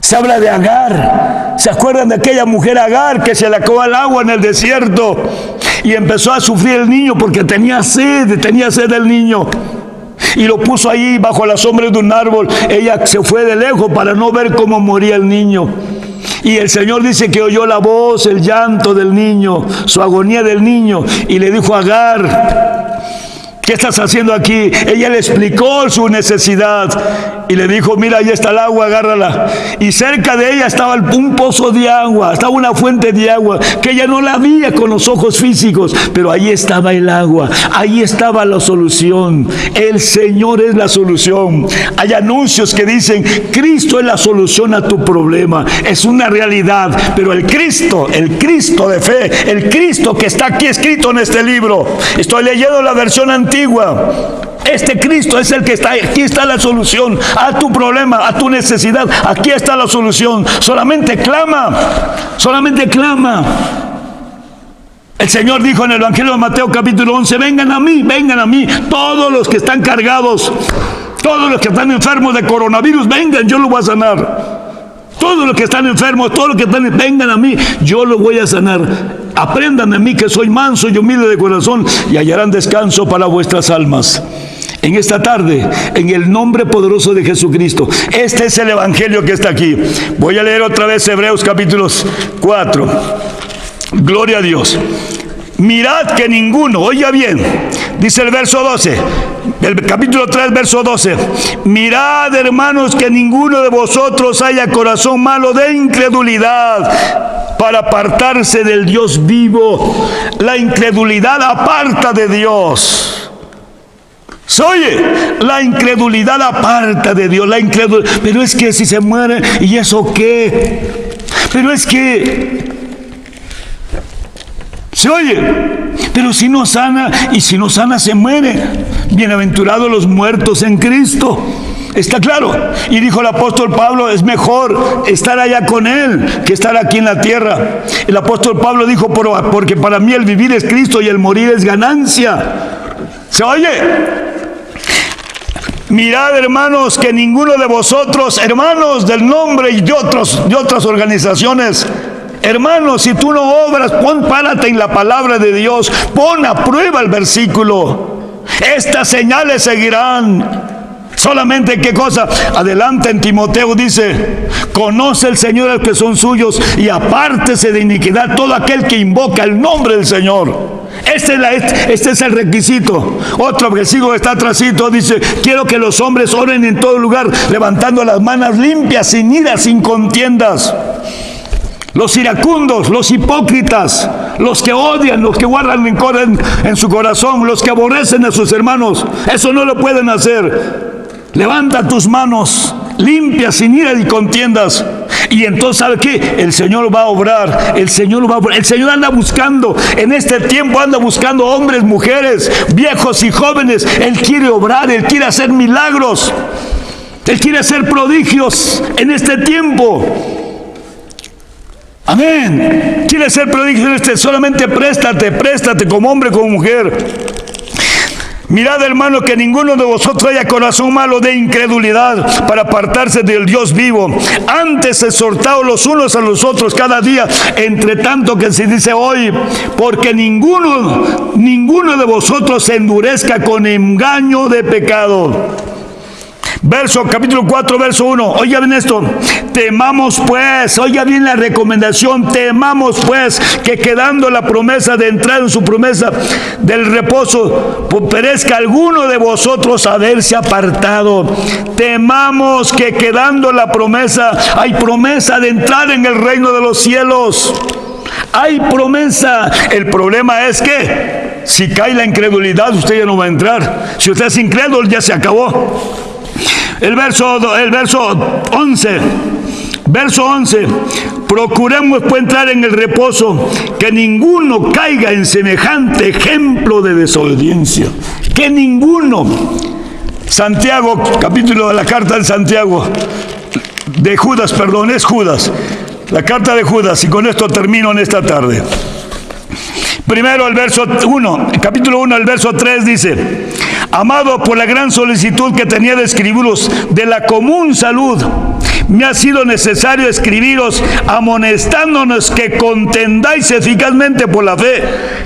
Se habla de Agar. ¿Se acuerdan de aquella mujer Agar que se le acabó el agua en el desierto y empezó a sufrir el niño porque tenía sed el niño? Y lo puso ahí bajo la sombra de un árbol. Ella se fue de lejos para no ver cómo moría el niño. Y el Señor dice que oyó la voz, el llanto del niño, su agonía del niño, y le dijo a Agar: ¿qué estás haciendo aquí? Ella le explicó su necesidad y le dijo, mira, ahí está el agua, agárrala. Y cerca de ella estaba un pozo de agua, estaba una fuente de agua que ella no la veía con los ojos físicos, pero ahí estaba el agua, ahí estaba la solución. El Señor es la solución. Hay anuncios que dicen, Cristo es la solución a tu problema. Es una realidad, pero el Cristo de fe, el Cristo que está aquí escrito en este libro, estoy leyendo la versión antigua. Este Cristo es el que está, aquí está la solución a tu problema, a tu necesidad. Aquí está la solución. Solamente clama, solamente clama. El Señor dijo en el Evangelio de Mateo capítulo 11, vengan a mí, todos los que están cargados, todos los que están enfermos de coronavirus, vengan, yo los voy a sanar. Todos los que están enfermos, todos los que están, vengan a mí, yo los voy a sanar. Aprendan de mí que soy manso y humilde de corazón y hallarán descanso para vuestras almas. En esta tarde, en el nombre poderoso de Jesucristo, este es el Evangelio que está aquí. Voy a leer otra vez Hebreos capítulo 4. Gloria a Dios. Mirad que ninguno, oiga bien, dice el verso 12, el capítulo 3, verso 12. Mirad, hermanos, que ninguno de vosotros haya corazón malo de incredulidad para apartarse del Dios vivo. La incredulidad aparta de Dios. ¿Se oye? La incredulidad aparta de Dios. Pero es que si se muere, ¿y eso qué? Pero es que... ¿Se oye? Pero si no sana, y si no sana se muere. Bienaventurados los muertos en Cristo. ¿Está claro? Y dijo el apóstol Pablo, es mejor estar allá con Él que estar aquí en la tierra. El apóstol Pablo dijo, porque para mí el vivir es Cristo y el morir es ganancia. ¿Se oye? Mirad, hermanos, que ninguno de vosotros, hermanos del nombre y de otras organizaciones, hermanos, si tú no obras, párate en la palabra de Dios, pon a prueba el versículo. Estas señales seguirán. Solamente, ¿qué cosa? Adelante en Timoteo dice, conoce el Señor a los que son suyos y apártese de iniquidad todo aquel que invoca el nombre del Señor. Este es el requisito. Otro versículo que está atrásito dice, quiero que los hombres oren en todo lugar, levantando las manos limpias, sin iras, sin contiendas. Los iracundos, los hipócritas, los que odian, los que guardan rencor en su corazón, los que aborrecen a sus hermanos, eso no lo pueden hacer. Levanta tus manos limpias, sin ira y contiendas. Y entonces, ¿sabe qué? El Señor va a obrar. El Señor anda buscando, en este tiempo anda buscando hombres, mujeres, viejos y jóvenes. Él quiere obrar, Él quiere hacer milagros. Él quiere hacer prodigios en este tiempo. Amén. Quiere hacer prodigios solamente préstate como hombre, como mujer. Mirad, hermano, que ninguno de vosotros haya corazón malo de incredulidad para apartarse del Dios vivo. Antes exhortaos los unos a los otros cada día, entre tanto que se dice hoy, porque ninguno de vosotros se endurezca con engaño de pecado. Capítulo 4, verso 1. Oiga bien esto. Temamos pues, oiga bien la recomendación, temamos pues que quedando la promesa de entrar en su promesa del reposo, perezca alguno de vosotros haberse apartado. Temamos que quedando la promesa, hay promesa de entrar en el reino de los cielos. Hay promesa. El problema es que si cae la incredulidad, usted ya no va a entrar. Si usted es incrédulo, ya se acabó. El verso 11. Verso 11. Procuremos pues entrar en el reposo, que ninguno caiga en semejante ejemplo de desobediencia. Que ninguno. Santiago, capítulo de la carta de Santiago, de Judas, perdón, es Judas. La carta de Judas, y con esto termino en esta tarde. Primero el verso 1, capítulo 1, el verso 3 dice: amado, por la gran solicitud que tenía de escribiros de la común salud, me ha sido necesario escribiros amonestándonos que contendáis eficazmente por la fe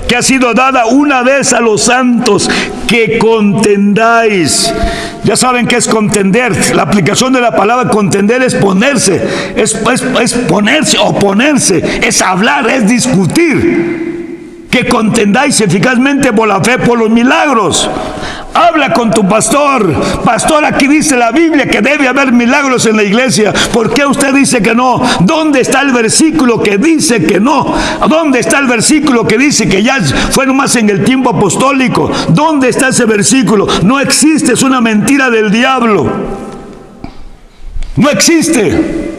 que ha sido dada una vez a los santos, que contendáis. Ya saben qué es contender. La aplicación de la palabra contender es ponerse, es ponerse, oponerse, es hablar, es discutir. que contendáis eficazmente por la fe, por los milagros. Habla con tu pastor. Pastor, aquí dice la Biblia que debe haber milagros en la iglesia. ¿Por qué usted dice que no? ¿Dónde está el versículo que dice que no? ¿Dónde está el versículo que dice que ya fue nomás en el tiempo apostólico? ¿Dónde está ese versículo? No existe, es una mentira del diablo. No existe.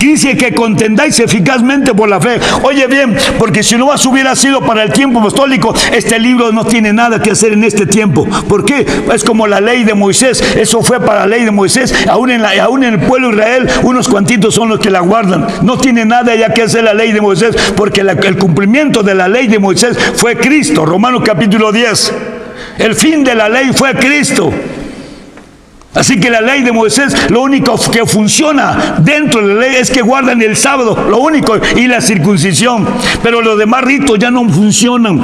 Dice que contendáis eficazmente por la fe. Oye bien, porque si no más hubiera sido para el tiempo apostólico, este libro no tiene nada que hacer en este tiempo. ¿Por qué? Es como la ley de Moisés. Eso fue para la ley de Moisés. Aún en el pueblo de Israel, unos cuantitos son los que la guardan. No tiene nada ya que hacer la ley de Moisés, porque el cumplimiento de la ley de Moisés fue Cristo. Romanos capítulo 10. El fin de la ley fue Cristo. Así que la ley de Moisés, lo único que funciona dentro de la ley es que guardan el sábado, lo único, y la circuncisión. Pero los demás ritos ya no funcionan.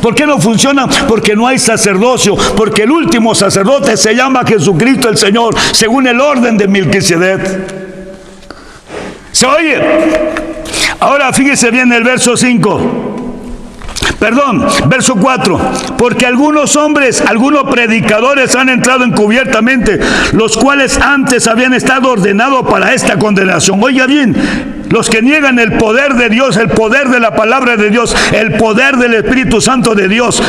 ¿Por qué no funcionan? Porque no hay sacerdocio, porque el último sacerdote se llama Jesucristo el Señor, según el orden de Melquisedec. ¿Se oye? Ahora fíjese bien el verso 5. Verso 4. Porque algunos hombres, algunos predicadores han entrado encubiertamente, los cuales antes habían estado ordenados para esta condenación. Oiga bien, los que niegan el poder de Dios, el poder de la palabra de Dios, el poder del Espíritu Santo de Dios.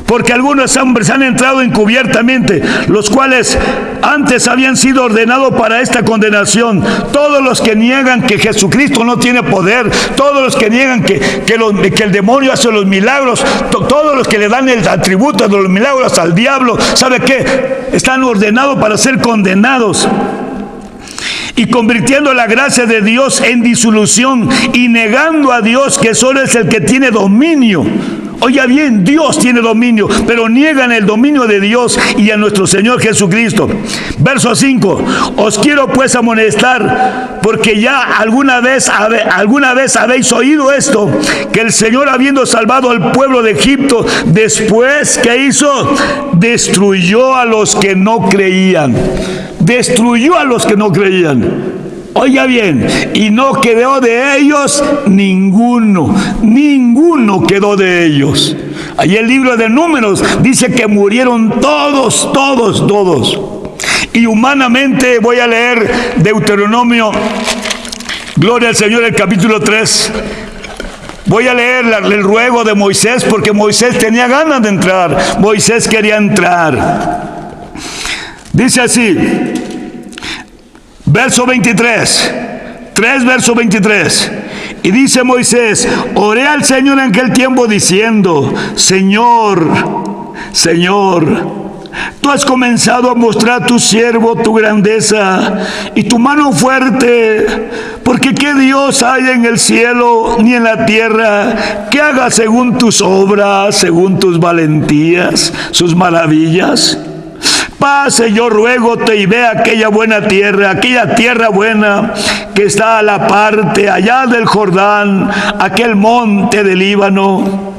Porque algunos hombres han entrado encubiertamente, los cuales antes habían sido ordenados para esta condenación. Todos los que niegan que Jesucristo no tiene poder, todos los que niegan que el demonio hace los milagros, todos los que le dan el atributo de los milagros al diablo, ¿sabe qué? Están ordenados para ser condenados. Y convirtiendo la gracia de Dios en disolución y negando a Dios que solo es el que tiene dominio. Oiga bien, Dios tiene dominio, pero niegan el dominio de Dios y a nuestro Señor Jesucristo. Verso 5. Os quiero pues amonestar, porque ya alguna vez habéis oído esto, que el Señor, habiendo salvado al pueblo de Egipto, después, ¿qué hizo? Destruyó a los que no creían. Destruyó a los que no creían. Oiga bien, y no quedó de ellos ninguno quedó de ellos. Allí el libro de Números dice que murieron todos. Y humanamente, voy a leer Deuteronomio, gloria al Señor, el capítulo 3. Voy a leer el ruego de Moisés, porque Moisés tenía ganas de entrar. Moisés quería entrar. Dice así, verso 23, 3 verso 23. Y dice Moisés: oré al Señor en aquel tiempo diciendo: Señor, tú has comenzado a mostrar a tu siervo tu grandeza y tu mano fuerte, porque ¿qué Dios hay en el cielo ni en la tierra que haga según tus obras, según tus valentías, sus maravillas? Pase, yo ruégote, y ve aquella buena tierra, aquella tierra buena que está a la parte allá del Jordán, aquel monte del Líbano.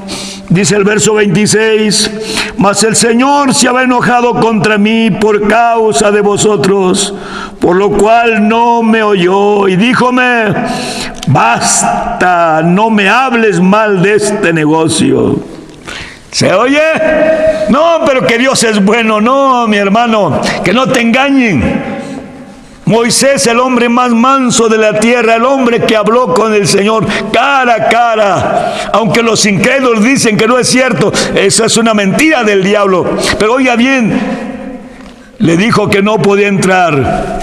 Dice el verso 26, mas el Señor se había enojado contra mí por causa de vosotros, por lo cual no me oyó, y díjome: basta, no me hables mal de este negocio. ¿Se oye? No, pero que Dios es bueno. No, mi hermano, que no te engañen. Moisés, el hombre más manso de la tierra, el hombre que habló con el Señor cara a cara, aunque los incrédulos dicen que no es cierto, eso es una mentira del diablo. Pero oiga bien, le dijo que no podía entrar.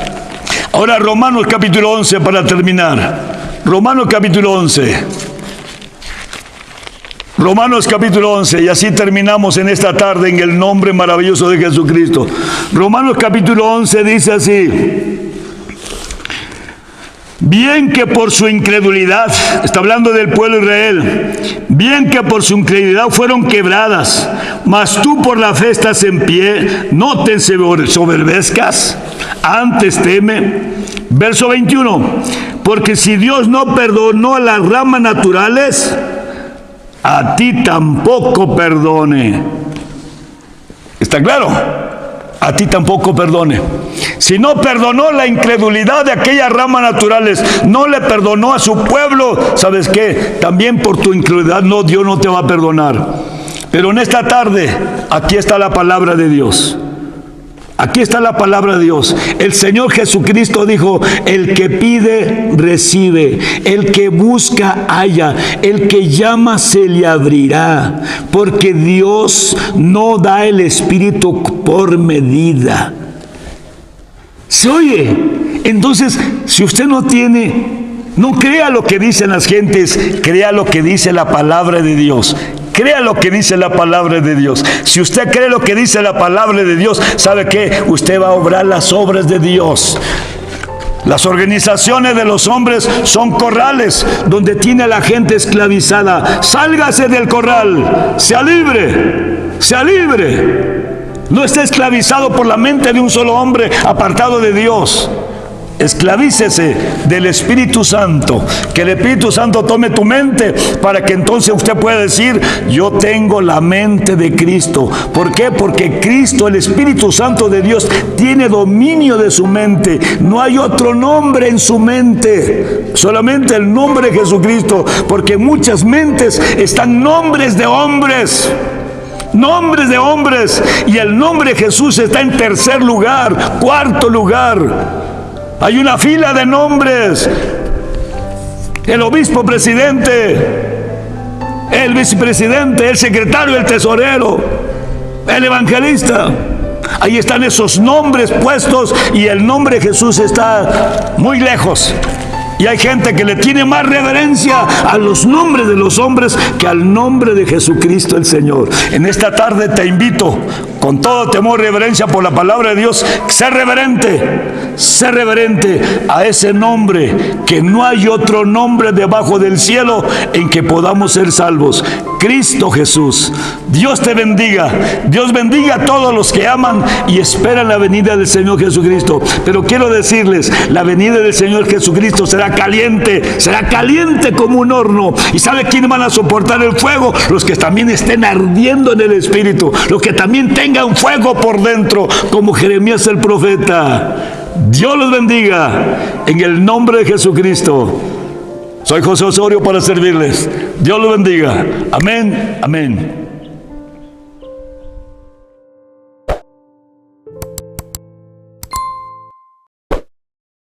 Ahora Romanos capítulo 11 para terminar. Romanos capítulo 11. Romanos capítulo 11, y así terminamos en esta tarde en el nombre maravilloso de Jesucristo. Romanos capítulo 11 dice así: bien que por su incredulidad, está hablando del pueblo de Israel, bien que por su incredulidad fueron quebradas, mas tú por la fe estás en pie, no te soberbezcas, antes teme. Verso 21, porque si Dios no perdonó a las ramas naturales, a ti tampoco perdone. ¿Está claro? A ti tampoco perdone. Si no perdonó la incredulidad de aquellas ramas naturales, no le perdonó a su pueblo, ¿sabes qué? También por tu incredulidad, no, Dios no te va a perdonar. Pero en esta tarde, aquí está la palabra de Dios. Aquí está la palabra de Dios. El Señor Jesucristo dijo: el que pide, recibe. El que busca, halla. El que llama, se le abrirá. Porque Dios no da el Espíritu por medida. ¿Se oye? Entonces, si usted no crea lo que dicen las gentes, crea lo que dice la palabra de Dios. Crea lo que dice la palabra de Dios. Si usted cree lo que dice la palabra de Dios, ¿sabe qué? Usted va a obrar las obras de Dios. Las organizaciones de los hombres son corrales donde tiene a la gente esclavizada. Sálgase del corral, sea libre, sea libre. No esté esclavizado por la mente de un solo hombre apartado de Dios. Esclavícese del Espíritu Santo. Que el Espíritu Santo tome tu mente para que entonces usted pueda decir: yo tengo la mente de Cristo. ¿Por qué? Porque Cristo, el Espíritu Santo de Dios, tiene dominio de su mente. No hay otro nombre en su mente, solamente el nombre de Jesucristo. Porque en muchas mentes están nombres de hombres. Nombres de hombres. Y el nombre de Jesús está en tercer lugar, cuarto lugar. Hay una fila de nombres: el obispo presidente, el vicepresidente, el secretario, el tesorero, el evangelista. Ahí están esos nombres puestos y el nombre de Jesús está muy lejos. Y hay gente que le tiene más reverencia a los nombres de los hombres que al nombre de Jesucristo el Señor. En esta tarde te invito, con todo temor y reverencia por la palabra de Dios, sé reverente a ese nombre, que no hay otro nombre debajo del cielo en que podamos ser salvos: Cristo Jesús. Dios te bendiga. Dios bendiga a todos los que aman y esperan la venida del Señor Jesucristo. Pero quiero decirles, la venida del Señor Jesucristo será caliente como un horno. ¿Y sabe quiénes van a soportar el fuego? Los que también estén ardiendo en el Espíritu, los que también tengan fuego por dentro, como Jeremías el profeta. Dios los bendiga en el nombre de Jesucristo. Soy José Osorio para servirles. Dios los bendiga. Amén, amén.